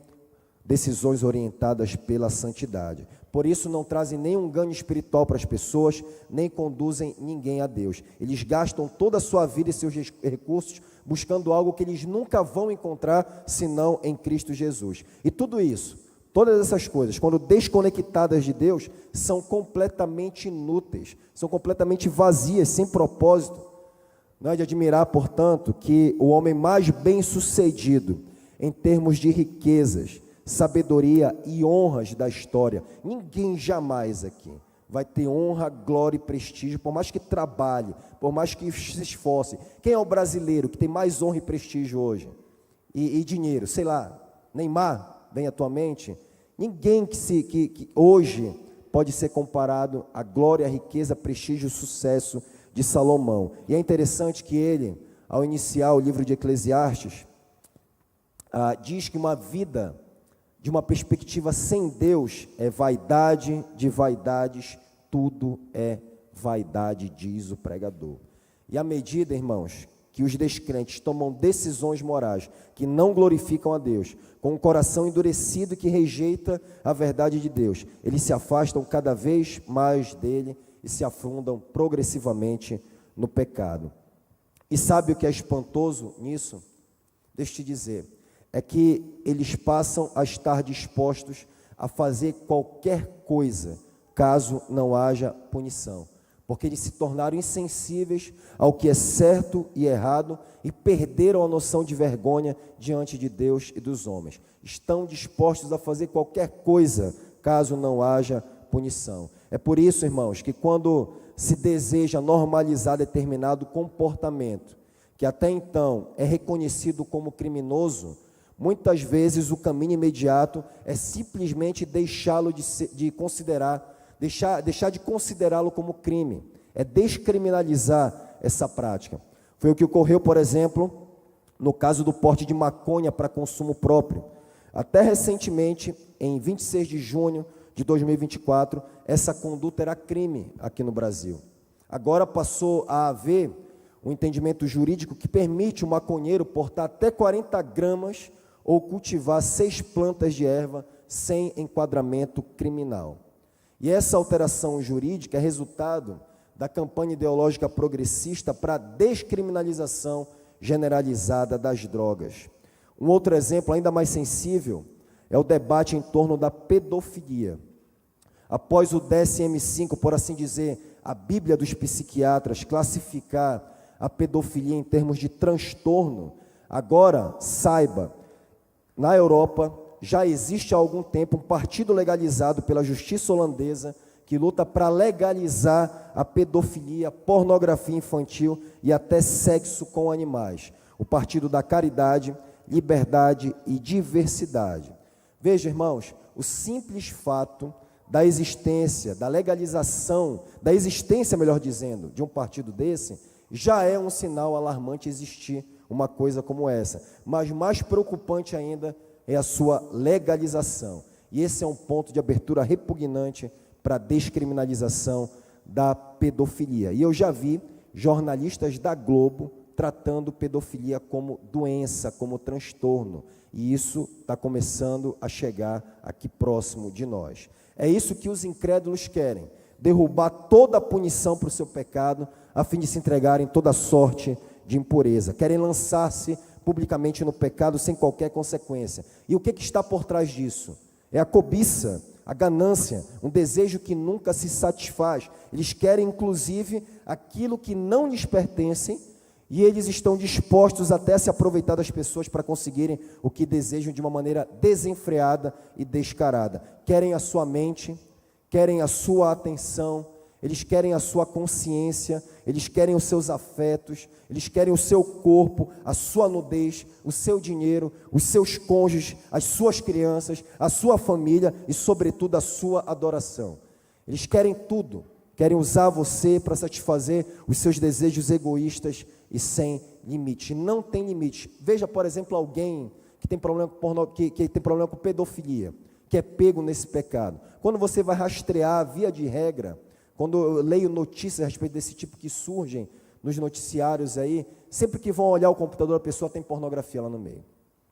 decisões orientadas pela santidade. Por isso não trazem nenhum ganho espiritual para as pessoas, nem conduzem ninguém a Deus. Eles gastam toda a sua vida e seus recursos buscando algo que eles nunca vão encontrar senão em Cristo Jesus. E tudo isso, todas essas coisas, quando desconectadas de Deus, são completamente inúteis, são completamente vazias, sem propósito. Não é de admirar, portanto, que o homem mais bem-sucedido em termos de riquezas, sabedoria e honras da história, ninguém jamais aqui vai ter honra, glória e prestígio, por mais que trabalhe, por mais que se esforce. Quem é o brasileiro que tem mais honra e prestígio hoje? E dinheiro, sei lá, Neymar, vem à tua mente? Ninguém que hoje pode ser comparado à glória, à riqueza, prestígio e sucesso de Salomão. E é interessante que ele, ao iniciar o livro de Eclesiastes, diz que uma vida de uma perspectiva sem Deus é vaidade de vaidades, tudo é vaidade, diz o pregador. E à medida, irmãos, que os descrentes tomam decisões morais que não glorificam a Deus, com um coração endurecido que rejeita a verdade de Deus, eles se afastam cada vez mais dele e se afundam progressivamente no pecado. E sabe o que é espantoso nisso? Deixa eu te dizer, é que eles passam a estar dispostos a fazer qualquer coisa, caso não haja punição, porque eles se tornaram insensíveis ao que é certo e errado e perderam a noção de vergonha diante de Deus e dos homens. Estão dispostos a fazer qualquer coisa, caso não haja punição. É por isso, irmãos, que quando se deseja normalizar determinado comportamento, que até então é reconhecido como criminoso, muitas vezes o caminho imediato é simplesmente deixá-lo de considerar, deixar de considerá-lo como crime, é descriminalizar essa prática. Foi o que ocorreu, por exemplo, no caso do porte de maconha para consumo próprio. Até recentemente, em 26 de junho de 2024, essa conduta era crime aqui no Brasil. Agora passou a haver um entendimento jurídico que permite o maconheiro portar até 40 gramas ou cultivar 6 plantas de erva sem enquadramento criminal. E essa alteração jurídica é resultado da campanha ideológica progressista para a descriminalização generalizada das drogas. Um outro exemplo ainda mais sensível é o debate em torno da pedofilia. Após o DSM-5, por assim dizer, a Bíblia dos psiquiatras, classificar a pedofilia em termos de transtorno, agora, saiba, na Europa já existe há algum tempo um partido legalizado pela justiça holandesa que luta para legalizar a pedofilia, pornografia infantil e até sexo com animais. O Partido da Caridade, Liberdade e Diversidade. Veja, irmãos, o simples fato da existência, da legalização, da existência, melhor dizendo, de um partido desse, já é um sinal alarmante existir uma coisa como essa. Mas mais preocupante ainda é a sua legalização. E esse é um ponto de abertura repugnante para a descriminalização da pedofilia. E eu já vi jornalistas da Globo tratando pedofilia como doença, como transtorno. E isso está começando a chegar aqui próximo de nós. É isso que os incrédulos querem, derrubar toda a punição para o seu pecado, a fim de se entregarem toda sorte de impureza. Querem lançar-se publicamente no pecado sem qualquer consequência. E o que está por trás disso? É a cobiça, a ganância, um desejo que nunca se satisfaz. Eles querem, inclusive, aquilo que não lhes pertence, e eles estão dispostos até a se aproveitar das pessoas para conseguirem o que desejam de uma maneira desenfreada e descarada. Querem a sua mente, querem a sua atenção, eles querem a sua consciência, eles querem os seus afetos, eles querem o seu corpo, a sua nudez, o seu dinheiro, os seus cônjuges, as suas crianças, a sua família e, sobretudo, a sua adoração. Eles querem tudo, querem usar você para satisfazer os seus desejos egoístas e sem limite. Não tem limite. Veja, por exemplo, alguém que tem problema com pedofilia, que é pego nesse pecado. Quando você vai rastrear, via de regra, quando eu leio notícias a respeito desse tipo que surgem nos noticiários aí, sempre que vão olhar o computador, a pessoa tem pornografia lá no meio.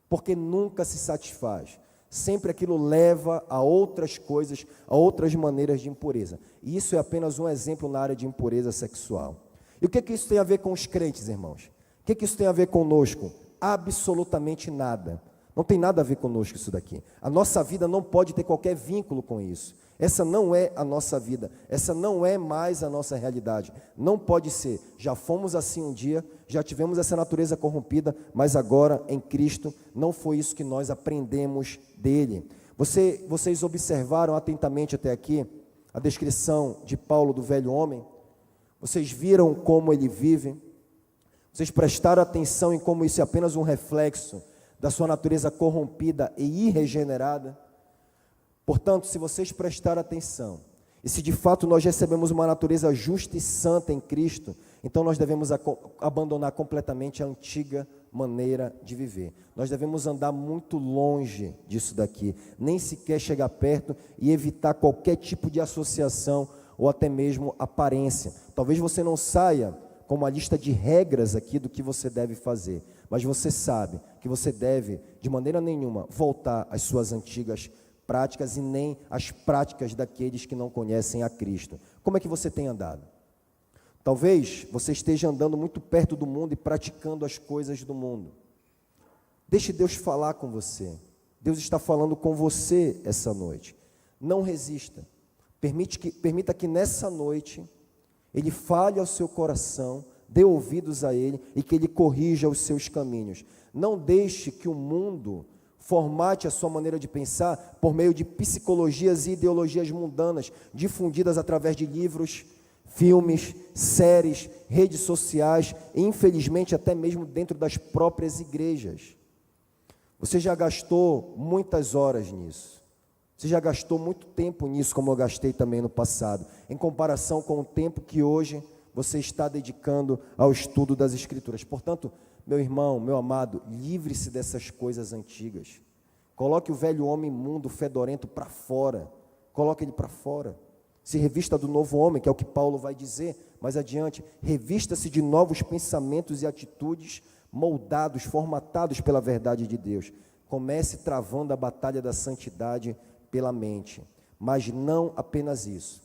Porque nunca se satisfaz. Sempre aquilo leva a outras coisas, a outras maneiras de impureza. E isso é apenas um exemplo na área de impureza sexual. E o que isso tem a ver com os crentes, irmãos? O que isso tem a ver conosco? Absolutamente nada. Não tem nada a ver conosco isso daqui. A nossa vida não pode ter qualquer vínculo com isso. Essa não é a nossa vida, essa não é mais a nossa realidade, não pode ser. Já fomos assim um dia, já tivemos essa natureza corrompida, mas agora em Cristo não foi isso que nós aprendemos dele. Vocês observaram atentamente até aqui a descrição de Paulo do velho homem? Vocês viram como ele vive? Vocês prestaram atenção em como isso é apenas um reflexo da sua natureza corrompida e irregenerada? Portanto, se vocês prestarem atenção, e se de fato nós recebemos uma natureza justa e santa em Cristo, então nós devemos abandonar completamente a antiga maneira de viver. Nós devemos andar muito longe disso daqui, nem sequer chegar perto e evitar qualquer tipo de associação ou até mesmo aparência. Talvez você não saia com uma lista de regras aqui do que você deve fazer, mas você sabe que você deve, de maneira nenhuma, voltar às suas antigas práticas e nem as práticas daqueles que não conhecem a Cristo. Como é que você tem andado? Talvez você esteja andando muito perto do mundo e praticando as coisas do mundo. Deixe Deus falar com você. Deus está falando com você essa noite. Não resista. Permita que nessa noite Ele fale ao seu coração, dê ouvidos a Ele e que Ele corrija os seus caminhos. Não deixe que o mundo formate a sua maneira de pensar por meio de psicologias e ideologias mundanas, difundidas através de livros, filmes, séries, redes sociais e, infelizmente, até mesmo dentro das próprias igrejas. Você já gastou muitas horas nisso. Você já gastou muito tempo nisso, como eu gastei também no passado, em comparação com o tempo que hoje você está dedicando ao estudo das Escrituras. Portanto, meu irmão, meu amado, livre-se dessas coisas antigas. Coloque o velho homem imundo, fedorento para fora. Coloque ele para fora. Se revista do novo homem, que é o que Paulo vai dizer mais adiante. Revista-se de novos pensamentos e atitudes moldados, formatados pela verdade de Deus. Comece travando a batalha da santidade pela mente. Mas não apenas isso.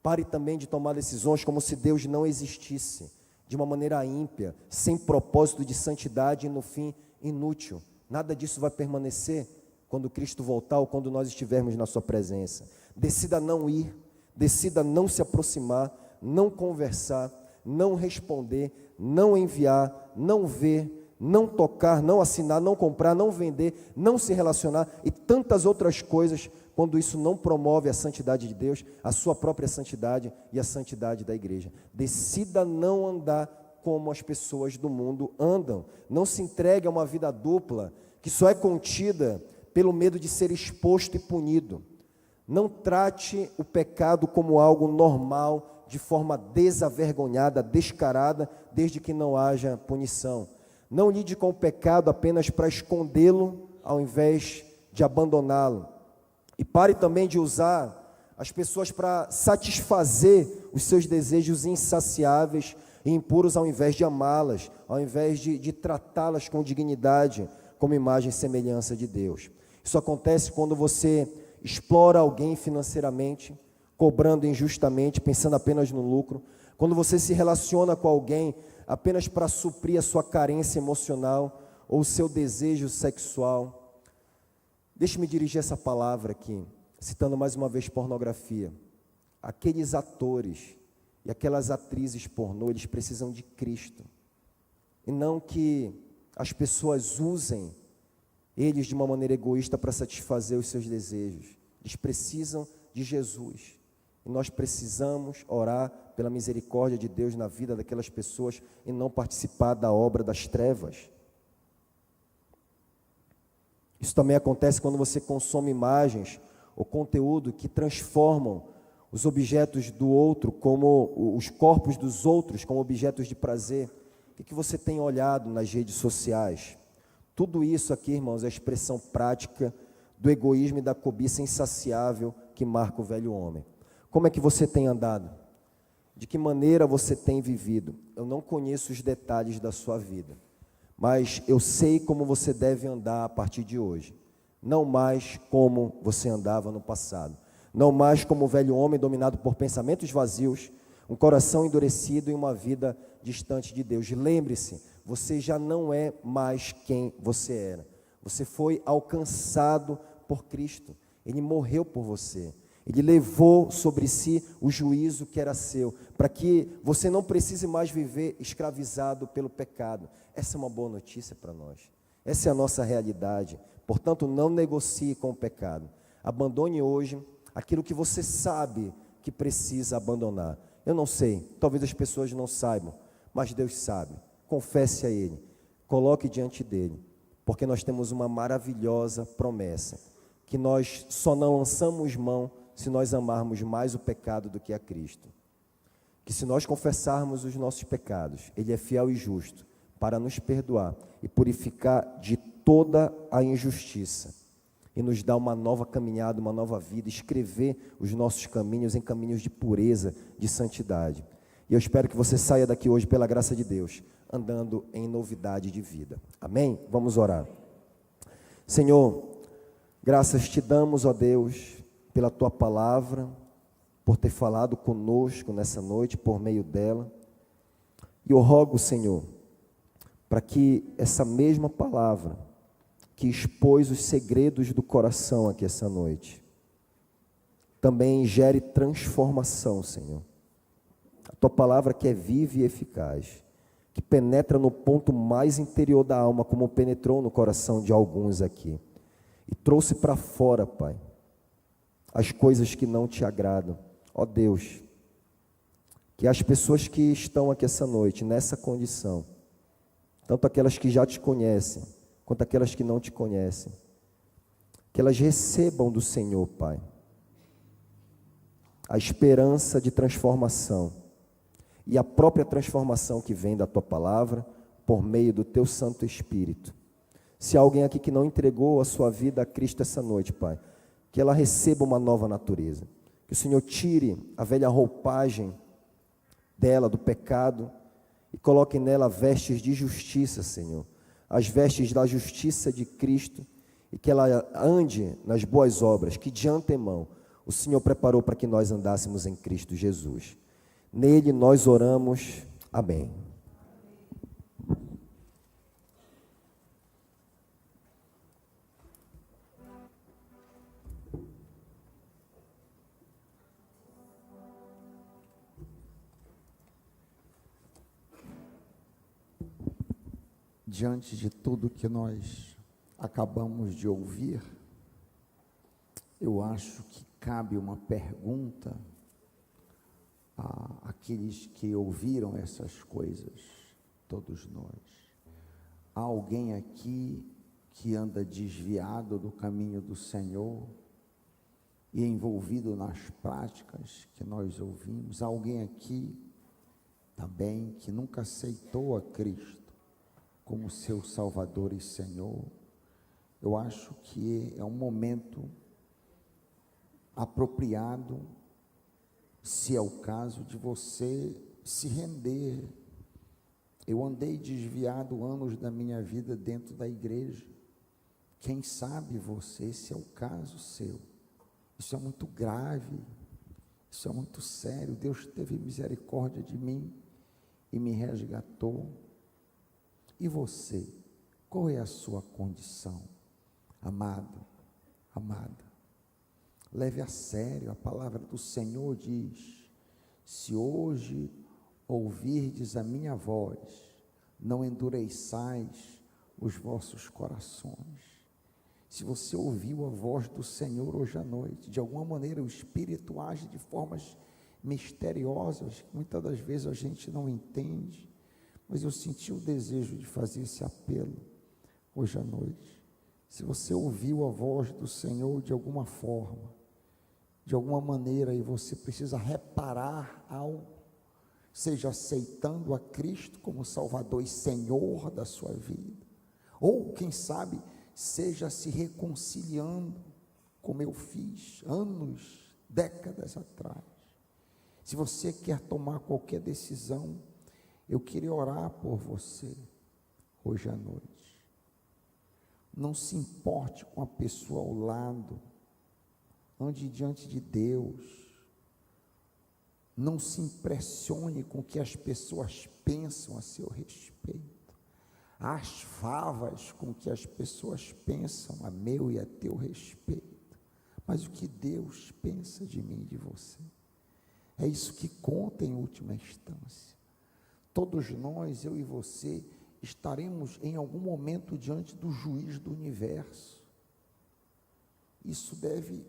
Pare também de tomar decisões como se Deus não existisse, de uma maneira ímpia, sem propósito de santidade e, no fim, inútil. Nada disso vai permanecer quando Cristo voltar ou quando nós estivermos na sua presença. Decida não ir, decida não se aproximar, não conversar, não responder, não enviar, não ver, não tocar, não assinar, não comprar, não vender, não se relacionar e tantas outras coisas, quando isso não promove a santidade de Deus, a sua própria santidade e a santidade da igreja. Decida não andar como as pessoas do mundo andam. Não se entregue a uma vida dupla, que só é contida pelo medo de ser exposto e punido. Não trate o pecado como algo normal, de forma desavergonhada, descarada, desde que não haja punição. Não lide com o pecado apenas para escondê-lo, ao invés de abandoná-lo. E pare também de usar as pessoas para satisfazer os seus desejos insaciáveis e impuros, ao invés de amá-las, ao invés de tratá-las com dignidade, como imagem e semelhança de Deus. Isso acontece quando você explora alguém financeiramente, cobrando injustamente, pensando apenas no lucro. Quando você se relaciona com alguém apenas para suprir a sua carência emocional ou o seu desejo sexual. Deixe-me dirigir essa palavra aqui, citando mais uma vez pornografia. Aqueles atores e aquelas atrizes pornô, eles precisam de Cristo. E não que as pessoas usem eles de uma maneira egoísta para satisfazer os seus desejos. Eles precisam de Jesus. E nós precisamos orar pela misericórdia de Deus na vida daquelas pessoas e não participar da obra das trevas. Isso também acontece quando você consome imagens ou conteúdo que transformam os objetos do outro, como os corpos dos outros, como objetos de prazer. O que você tem olhado nas redes sociais? Tudo isso aqui, irmãos, é a expressão prática do egoísmo e da cobiça insaciável que marca o velho homem. Como é que você tem andado? De que maneira você tem vivido? Eu não conheço os detalhes da sua vida, mas eu sei como você deve andar a partir de hoje. Não mais como você andava no passado. Não mais como o velho homem dominado por pensamentos vazios, um coração endurecido e uma vida distante de Deus. Lembre-se, você já não é mais quem você era. Você foi alcançado por Cristo. Ele morreu por você. Ele levou sobre si o juízo que era seu, para que você não precise mais viver escravizado pelo pecado. Essa é uma boa notícia para nós. Essa é a nossa realidade. Portanto, não negocie com o pecado. Abandone hoje aquilo que você sabe que precisa abandonar. Eu não sei, talvez as pessoas não saibam, mas Deus sabe. Confesse a Ele, coloque diante dEle, porque nós temos uma maravilhosa promessa, que nós só não lançamos mão se nós amarmos mais o pecado do que a Cristo. Que se nós confessarmos os nossos pecados, Ele é fiel e justo para nos perdoar e purificar de toda a injustiça e nos dar uma nova caminhada, uma nova vida, escrever os nossos caminhos em caminhos de pureza, de santidade. E eu espero que você saia daqui hoje, pela graça de Deus, andando em novidade de vida. Amém? Vamos orar. Senhor, graças te damos, ó Deus, pela tua palavra, por ter falado conosco nessa noite, por meio dela. E eu rogo, Senhor, para que essa mesma palavra, que expôs os segredos do coração aqui essa noite, também gere transformação, Senhor. A tua palavra que é viva e eficaz, que penetra no ponto mais interior da alma, como penetrou no coração de alguns aqui, e trouxe para fora, Pai, as coisas que não te agradam. Ó Deus, que as pessoas que estão aqui essa noite, nessa condição, tanto aquelas que já te conhecem, quanto aquelas que não te conhecem, que elas recebam do Senhor, Pai, a esperança de transformação, e a própria transformação que vem da tua palavra, por meio do teu Santo Espírito. Se há alguém aqui que não entregou a sua vida a Cristo essa noite, Pai, que ela receba uma nova natureza, que o Senhor tire a velha roupagem dela, do pecado, e coloque nela vestes de justiça, Senhor, as vestes da justiça de Cristo, e que ela ande nas boas obras que de antemão o Senhor preparou para que nós andássemos em Cristo Jesus. Nele nós oramos. Amém. Diante de tudo que nós acabamos de ouvir, eu acho que cabe uma pergunta àqueles que ouviram essas coisas, todos nós. Há alguém aqui que anda desviado do caminho do Senhor e envolvido nas práticas que nós ouvimos? Há alguém aqui também que nunca aceitou a Cristo como seu Salvador e Senhor? Eu acho que é um momento apropriado, se é o caso, de você se render. Eu andei desviado anos da minha vida dentro da igreja. Quem sabe você, esse é o caso seu. Isso é muito grave, isso é muito sério. Deus teve misericórdia de mim e me resgatou. E você, qual é a sua condição? Amado, amada, leve a sério, a palavra do Senhor diz: se hoje ouvirdes a minha voz, não endureçais os vossos corações. Se você ouviu a voz do Senhor hoje à noite, de alguma maneira o Espírito age de formas misteriosas, que muitas das vezes a gente não entende, mas eu senti o desejo de fazer esse apelo hoje à noite. Se você ouviu a voz do Senhor de alguma forma, de alguma maneira, e você precisa reparar algo, seja aceitando a Cristo como Salvador e Senhor da sua vida, ou quem sabe, seja se reconciliando, como eu fiz anos, décadas atrás. Se você quer tomar qualquer decisão, eu queria orar por você hoje à noite. Não se importe com a pessoa ao lado, ande diante de Deus. Não se impressione com o que as pessoas pensam a seu respeito. As favas com o que as pessoas pensam a meu e a teu respeito. mas o que Deus pensa de mim e de você. É isso que conta em última instância. Todos nós, eu e você, estaremos em algum momento diante do juiz do universo. Isso deve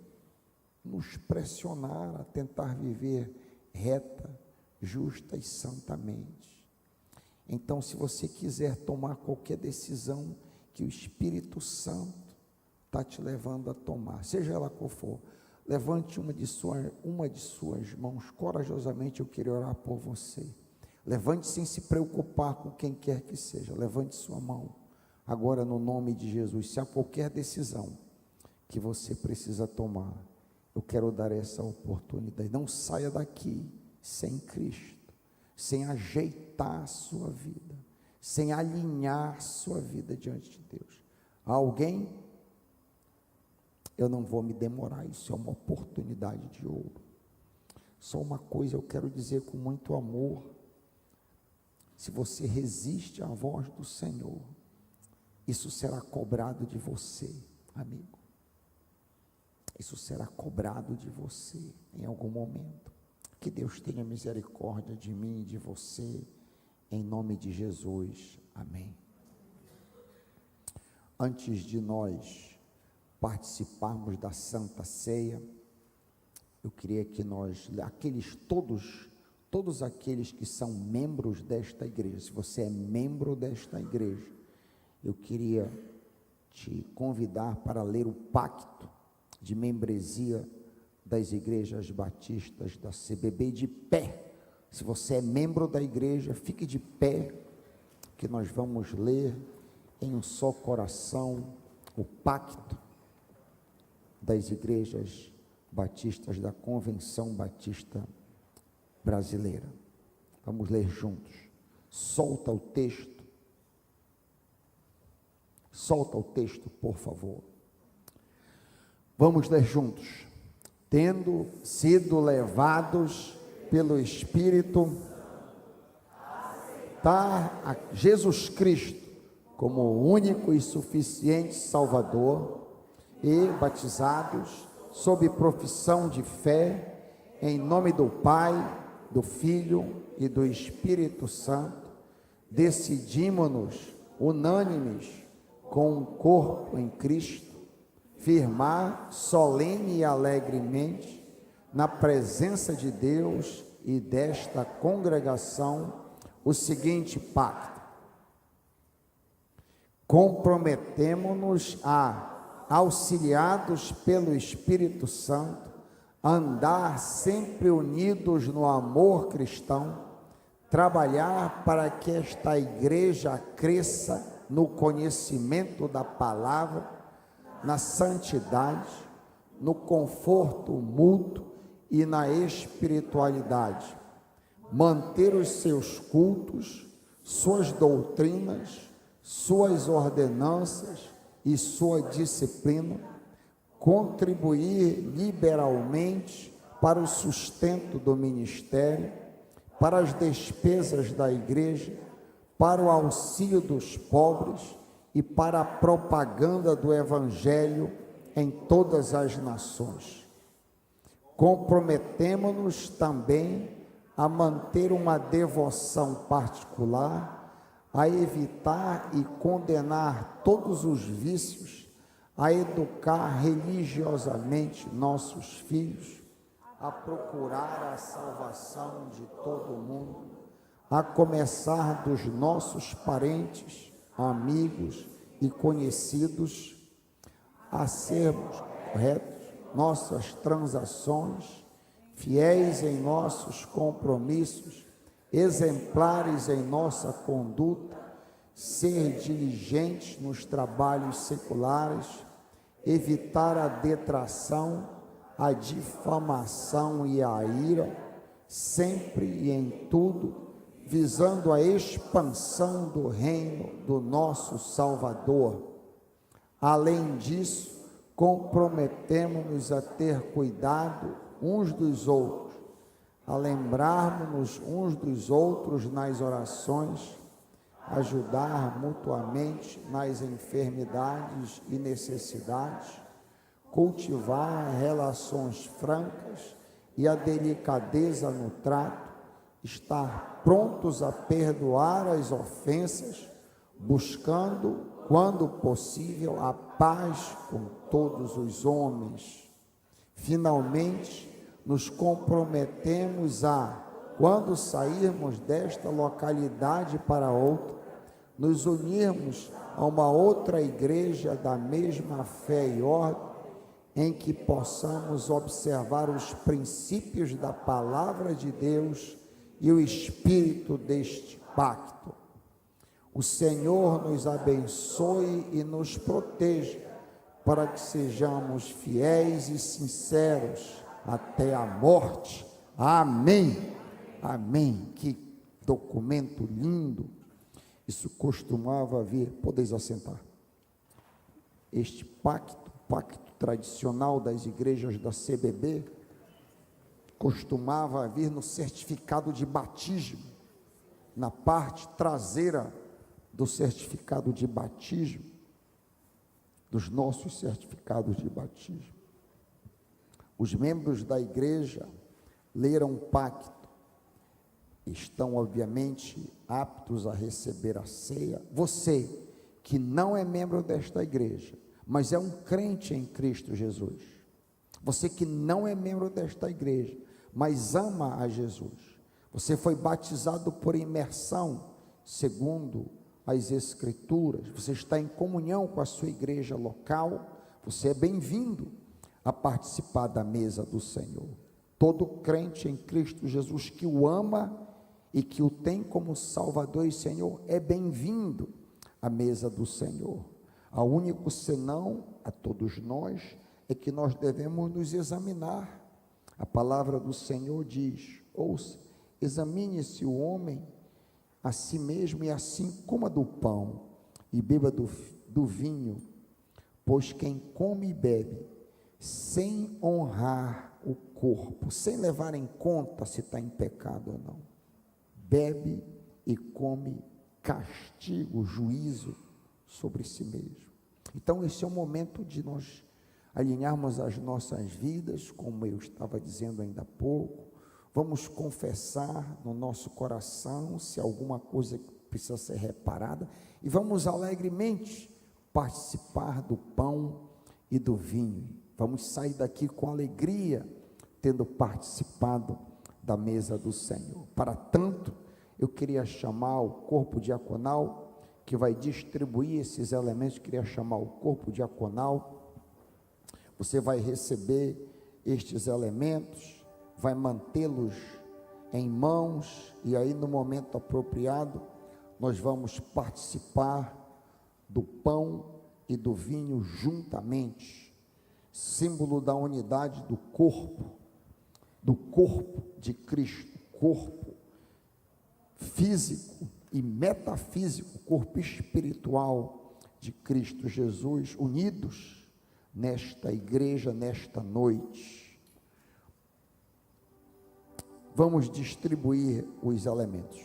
nos pressionar a tentar viver reta, justa e santamente. Então, se você quiser tomar qualquer decisão que o Espírito Santo está te levando a tomar, seja ela qual for, levante uma de suas mãos, corajosamente eu queria orar por você. Levante sem se preocupar com quem quer que seja, levante sua mão, agora no nome de Jesus. Se há qualquer decisão que você precisa tomar, eu quero dar essa oportunidade. Não saia daqui sem Cristo, sem ajeitar a sua vida, sem alinhar sua vida diante de Deus. Há alguém? Eu não vou me demorar, isso é uma oportunidade de ouro. Só uma coisa eu quero dizer com muito amor: se você resiste à voz do Senhor, isso será cobrado de você, amigo. Isso será cobrado de você em algum momento. Que Deus tenha misericórdia de mim e de você, em nome de Jesus, amém. Antes de nós participarmos da Santa Ceia, eu queria que todos aqueles que são membros desta igreja, se você é membro desta igreja, eu queria te convidar para ler o pacto de membresia das igrejas batistas da CBB de pé. Se você é membro da igreja, fique de pé, que nós vamos ler em um só coração o pacto das igrejas batistas da Convenção Batista Brasileira. Vamos ler juntos. Solta o texto, por favor. Vamos ler juntos. Tendo sido levados pelo Espírito a Jesus Cristo como o único e suficiente Salvador, e batizados sob profissão de fé, em nome do Pai, do Filho e do Espírito Santo, decidimos-nos unânimes com um corpo em Cristo, firmar solene e alegremente na presença de Deus e desta congregação o seguinte pacto: comprometemo-nos a, auxiliados pelo Espírito Santo, andar sempre unidos no amor cristão, trabalhar para que esta igreja cresça no conhecimento da palavra, na santidade, no conforto mútuo e na espiritualidade, manter os seus cultos, suas doutrinas, suas ordenanças e sua disciplina, contribuir liberalmente para o sustento do ministério, para as despesas da igreja, para o auxílio dos pobres e para a propaganda do Evangelho em todas as nações. Comprometemo-nos também a manter uma devoção particular, a evitar e condenar todos os vícios, a educar religiosamente nossos filhos, a procurar a salvação de todo mundo, a começar dos nossos parentes, amigos e conhecidos, a sermos corretos nossas transações, fiéis em nossos compromissos, exemplares em nossa conduta, ser diligentes nos trabalhos seculares, evitar a detração, a difamação e a ira, sempre e em tudo, visando a expansão do reino do nosso Salvador. Além disso, comprometemo-nos a ter cuidado uns dos outros, a lembrarmos-nos uns dos outros nas orações, ajudar mutuamente nas enfermidades e necessidades, cultivar relações francas e a delicadeza no trato, estar prontos a perdoar as ofensas, buscando, quando possível, a paz com todos os homens. Finalmente, nos comprometemos a, quando sairmos desta localidade para outra, nos unirmos a uma outra igreja da mesma fé e ordem, em que possamos observar os princípios da palavra de Deus e o espírito deste pacto. O Senhor nos abençoe e nos proteja, para que sejamos fiéis e sinceros até a morte. Amém. Amém. Que documento lindo. Isso costumava vir, podeis assentar. Este pacto tradicional das igrejas da CBB, costumava vir no certificado de batismo, na parte traseira do certificado de batismo, dos nossos certificados de batismo. Os membros da igreja leram o pacto, estão obviamente aptos a receber a ceia. Você que não é membro desta igreja, mas é um crente em Cristo Jesus, você que não é membro desta igreja, mas ama a Jesus, você foi batizado por imersão, segundo as Escrituras, você está em comunhão com a sua igreja local, você é bem-vindo a participar da mesa do Senhor. Todo crente em Cristo Jesus que o ama e que o tem como Salvador e Senhor é bem-vindo à mesa do Senhor. O único senão a todos nós é que nós devemos nos examinar. A palavra do Senhor diz: ouça, examine-se o homem a si mesmo, e assim coma do pão e beba do vinho, pois quem come e bebe sem honrar o corpo, sem levar em conta se está em pecado ou não, bebe e come castigo, juízo sobre si mesmo. Então esse é o momento de nós alinharmos as nossas vidas, como eu estava dizendo ainda há pouco. Vamos confessar no nosso coração se alguma coisa precisa ser reparada, e vamos alegremente participar do pão e do vinho. Vamos sair daqui com alegria, tendo participado da mesa do Senhor. Para tanto, eu queria chamar o corpo diaconal, que vai distribuir esses elementos. Queria chamar o corpo diaconal. Você vai receber estes elementos, vai mantê-los em mãos, e aí no momento apropriado nós vamos participar do pão e do vinho juntamente, símbolo da unidade do corpo de Cristo, corpo físico e metafísico, corpo espiritual de Cristo Jesus, unidos nesta igreja, nesta noite. Vamos distribuir os elementos.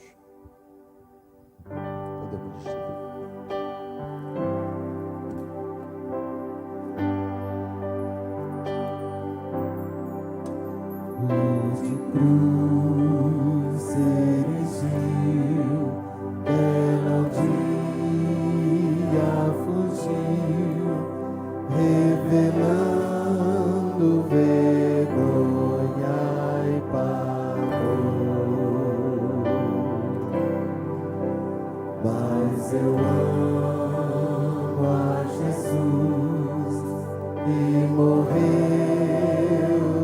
Podemos distribuir. Luz de cruz erigiu, ela ao dia fugiu, revelando vergonha e pavor. Mas eu amo a Jesus e morreu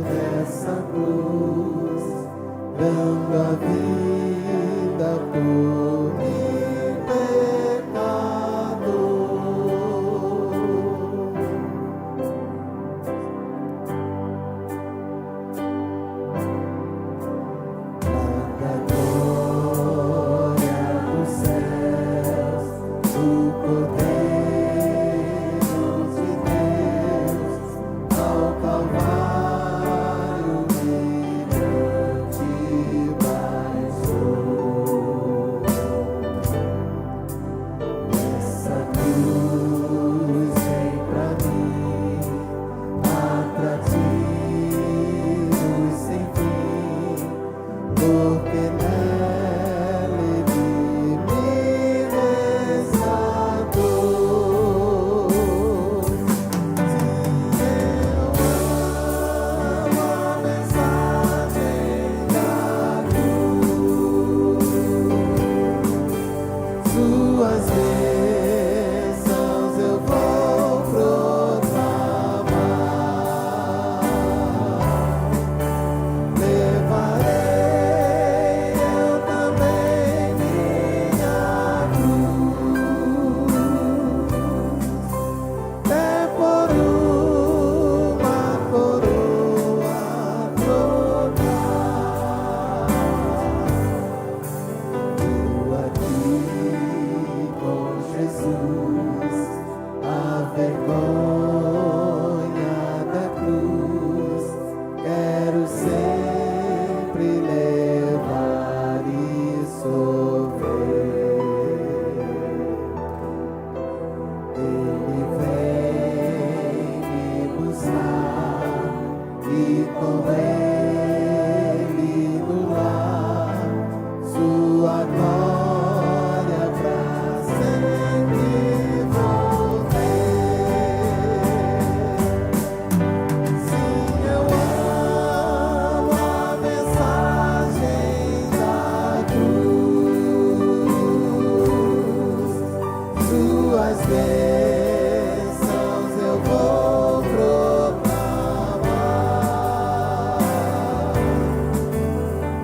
nessa cruz, dando a vida por mim, pecador. Larga glória dos céus, o poder de Deus, ao Calvário humilhante baixou. bênçãos eu vou proclamar.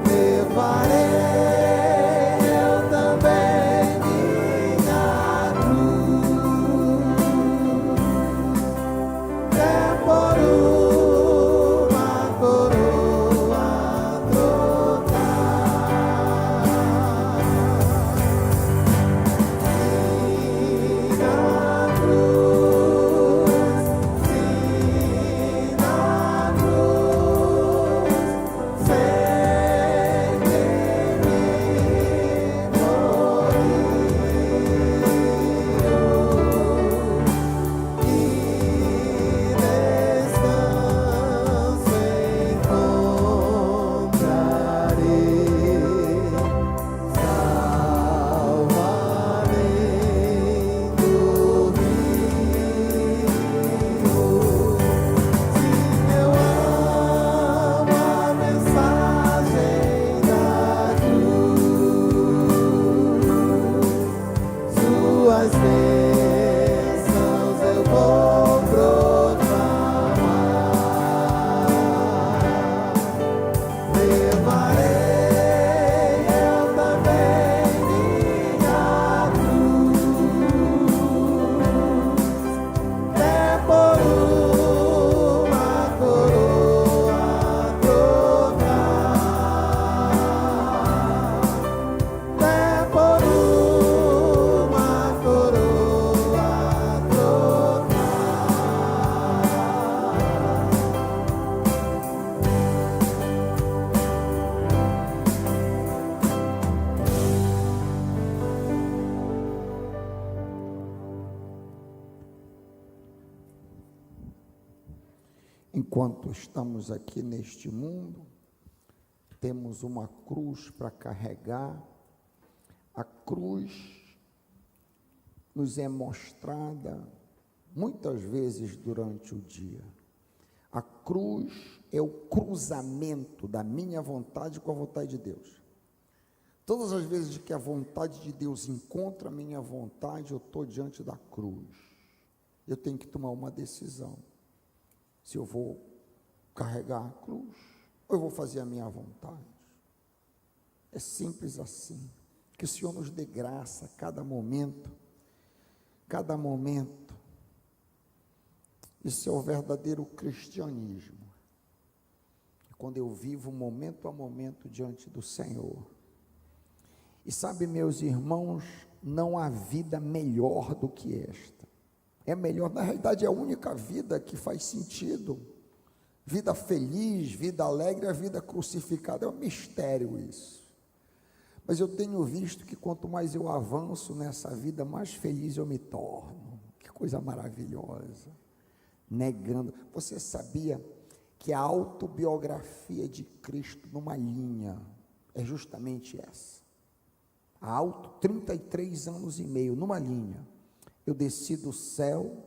Levarei eu também minha cruz, é por uma coroa trocar. Suas bênçãos eu vou proclamar. Levarei eu também minha cruz, é por uma coroa trocar, é por uma coroa trocar. Enquanto estamos aqui neste mundo, temos uma cruz para carregar. A cruz nos é mostrada muitas vezes durante o dia. A cruz é o cruzamento da minha vontade com a vontade de Deus. Todas as vezes que a vontade de Deus encontra a minha vontade, eu estou diante da cruz. Eu tenho que tomar uma decisão. Se eu vou carregar a cruz, ou eu vou fazer a minha vontade. É simples assim. Que o Senhor nos dê graça a cada momento. Cada momento. Isso é o verdadeiro cristianismo. Quando eu vivo momento a momento diante do Senhor. E sabe, meus irmãos, não há vida melhor do que esta. É melhor, na realidade é a única vida que faz sentido. Vida feliz, vida alegre, a vida crucificada, é um mistério isso. Mas eu tenho visto que quanto mais eu avanço nessa vida, mais feliz eu me torno. Que coisa maravilhosa. Negando. Você sabia que a autobiografia de Cristo numa linha é justamente essa? 33 anos e meio, numa linha. Eu desci do céu,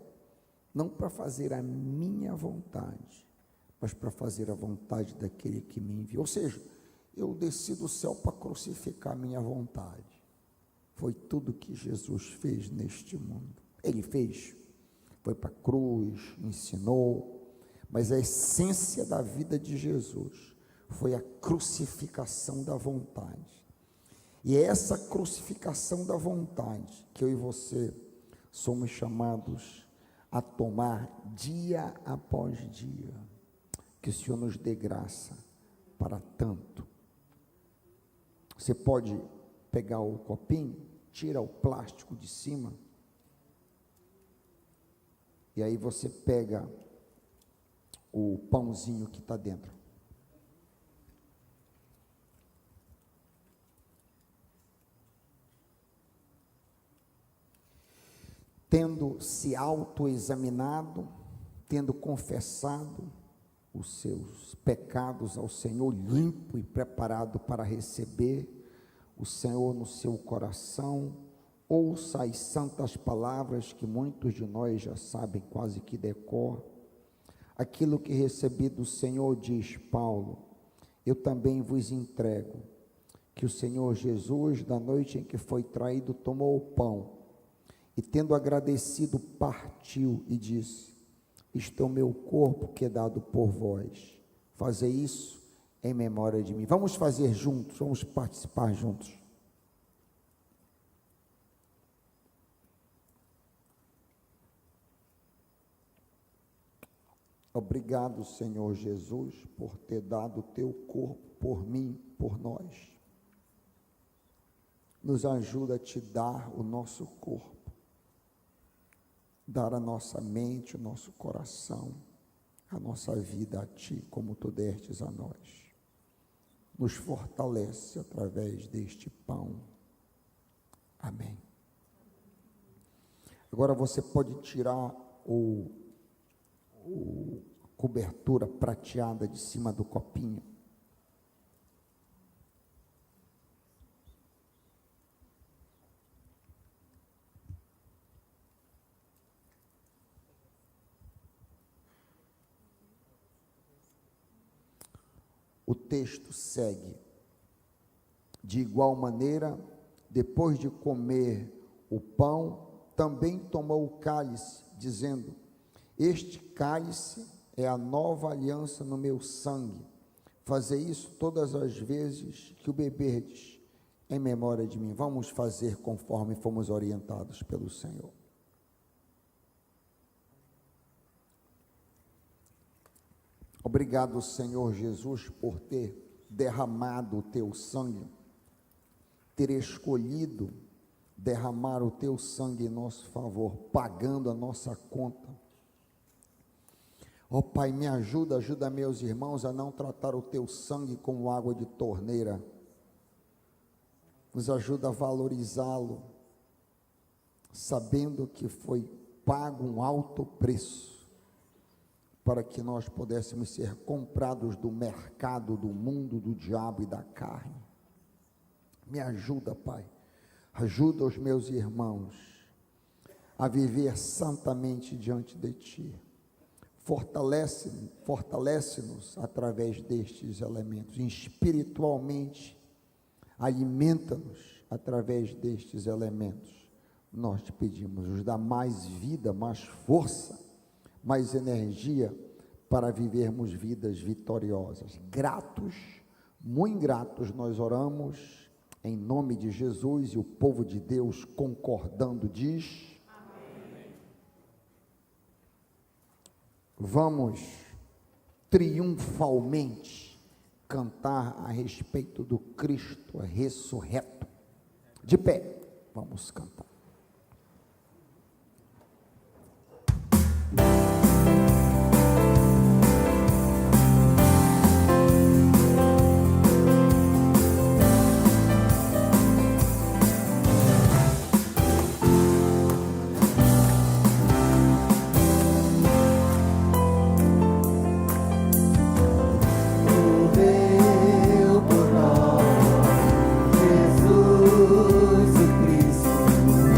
não para fazer a minha vontade, mas para fazer a vontade daquele que me enviou. Ou seja, eu desci do céu para crucificar a minha vontade. Foi tudo que Jesus fez neste mundo. Ele fez, foi para a cruz, ensinou, mas a essência da vida de Jesus foi a crucificação da vontade. E é essa crucificação da vontade que eu e você somos chamados a tomar dia após dia. Que o Senhor nos dê graça para tanto. Você pode pegar o copinho, tira o plástico de cima, e aí você pega o pãozinho que está dentro. Tendo se autoexaminado, tendo confessado os seus pecados ao Senhor, limpo e preparado para receber o Senhor no seu coração, ouça as santas palavras que muitos de nós já sabem quase que decor. Aquilo que recebi do Senhor, diz Paulo, eu também vos entrego, que o Senhor Jesus, da noite em que foi traído, tomou o pão, E tendo agradecido, partiu e disse: isto é o meu corpo que é dado por vós. Fazei isso em memória de mim. Vamos fazer juntos, vamos participar juntos. Obrigado, Senhor Jesus, por ter dado o teu corpo por mim, por nós. Nos ajuda a te dar o nosso corpo, dar a nossa mente, o nosso coração, a nossa vida a ti, como tu destes a nós. Nos fortalece através deste pão. Amém. Agora você pode tirar cobertura prateada de cima do copinho. O texto segue: de igual maneira, depois de comer o pão, também tomou o cálice, dizendo: este cálice é a nova aliança no meu sangue. Fazei isso todas as vezes que o beberdes, em memória de mim. Vamos fazer conforme fomos orientados pelo Senhor. Obrigado, Senhor Jesus, por ter derramado o teu sangue, ter escolhido derramar o teu sangue em nosso favor, pagando a nossa conta. Ó Pai, me ajuda meus irmãos a não tratar o teu sangue como água de torneira. Nos ajuda a valorizá-lo, sabendo que foi pago um alto preço, para que nós pudéssemos ser comprados do mercado, do mundo, do diabo e da carne. Me ajuda, Pai, ajuda os meus irmãos a viver santamente diante de Ti. Fortalece-nos através destes elementos, espiritualmente, alimenta-nos através destes elementos. Nós te pedimos, nos dá mais vida, mais força, mais energia para vivermos vidas vitoriosas. Gratos, muito gratos, nós oramos em nome de Jesus, e o povo de Deus concordando diz: amém. Vamos triunfalmente cantar a respeito do Cristo ressurreto. De pé, vamos cantar. Morreu por nós, Jesus o Cristo.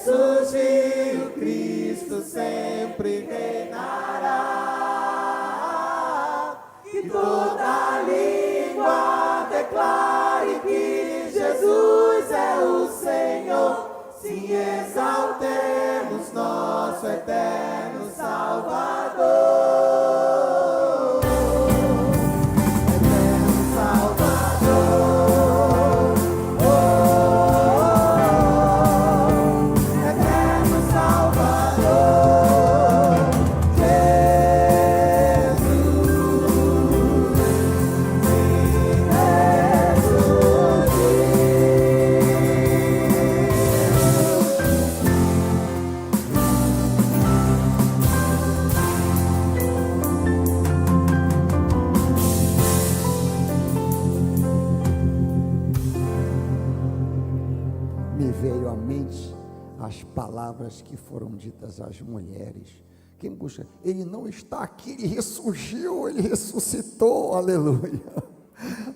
surgiu, Cristo sempre reinará. Que toda língua declare que Jesus é o Senhor. Sim, exaltemos nosso eterno Salvador. Eterno Salvador. Eterno Salvador. Me veio à mente as palavras que foram ditas às mulheres. Quem busca, ele não está aqui, ele ressurgiu, ele ressuscitou, aleluia,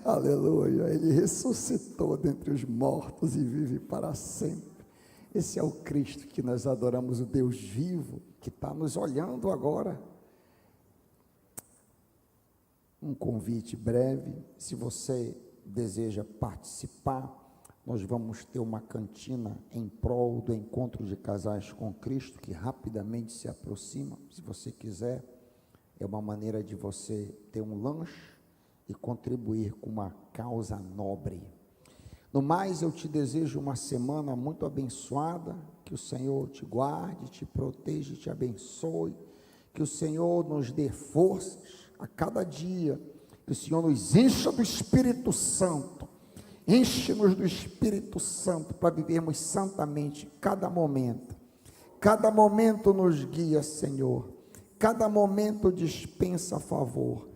aleluia, ele ressuscitou dentre os mortos e vive para sempre. Esse é o Cristo que nós adoramos, o Deus vivo, que está nos olhando agora. Um convite breve, se você deseja participar, nós vamos ter uma cantina em prol do encontro de casais com Cristo, que rapidamente se aproxima. Se você quiser, é uma maneira de você ter um lanche e contribuir com uma causa nobre. No mais, eu te desejo uma semana muito abençoada, que o Senhor te guarde, te proteja e te abençoe, que o Senhor nos dê forças a cada dia, que o Senhor nos encha do Espírito Santo. Enche-nos do Espírito Santo para vivermos santamente cada momento. Cada momento nos guia, Senhor. Cada momento dispensa favor.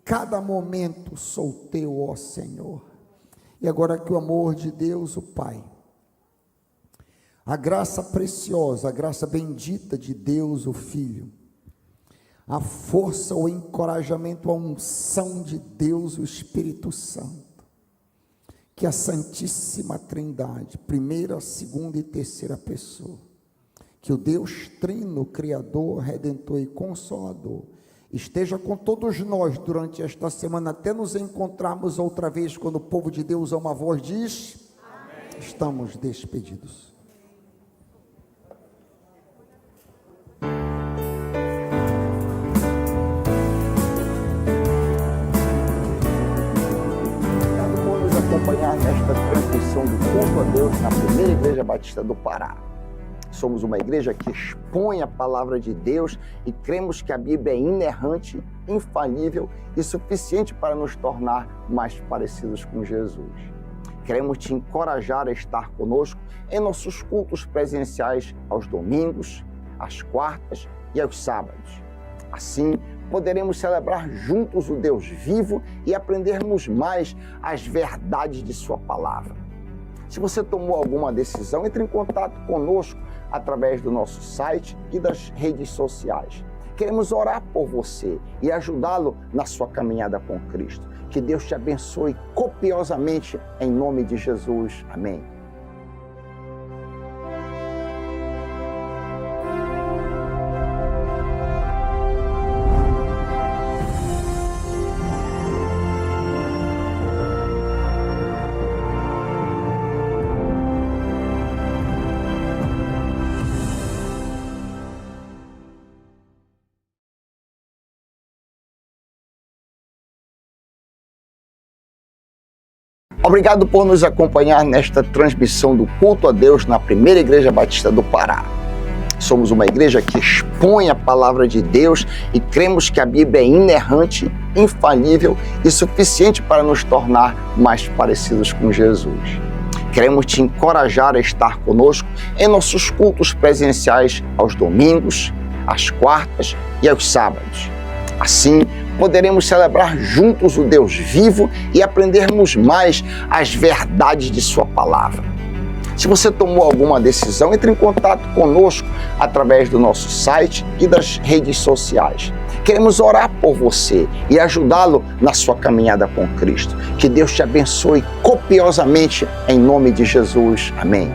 Cada momento sou teu, ó Senhor. E agora que o amor de Deus, o Pai, a graça preciosa, a graça bendita de Deus, o Filho, a força, o encorajamento, a unção de Deus, o Espírito Santo, que a Santíssima Trindade, primeira, segunda e terceira pessoa, que o Deus Trino, Criador, Redentor e Consolador, esteja com todos nós durante esta semana, até nos encontrarmos outra vez, quando o povo de Deus a uma voz diz, amém. Estamos despedidos. Acompanhar nesta transmissão do culto a Deus na Primeira Igreja Batista do Pará. Somos uma igreja que expõe a palavra de Deus e cremos que a Bíblia é inerrante, infalível e suficiente para nos tornar mais parecidos com Jesus. Queremos te encorajar a estar conosco em nossos cultos presenciais aos domingos, às quartas e aos sábados. Assim, poderemos celebrar juntos o Deus vivo e aprendermos mais as verdades de sua palavra. Se você tomou alguma decisão, entre em contato conosco através do nosso site e das redes sociais. Queremos orar por você e ajudá-lo na sua caminhada com Cristo. Que Deus te abençoe copiosamente em nome de Jesus. Amém. Obrigado por nos acompanhar nesta transmissão do culto a Deus na Primeira Igreja Batista do Pará. Somos uma igreja que expõe a palavra de Deus e cremos que a Bíblia é inerrante, infalível e suficiente para nos tornar mais parecidos com Jesus. Queremos te encorajar a estar conosco em nossos cultos presenciais aos domingos, às quartas e aos sábados. Assim, poderemos celebrar juntos o Deus vivo e aprendermos mais as verdades de sua palavra. Se você tomou alguma decisão, entre em contato conosco através do nosso site e das redes sociais. Queremos orar por você e ajudá-lo na sua caminhada com Cristo. Que Deus te abençoe copiosamente em nome de Jesus. Amém.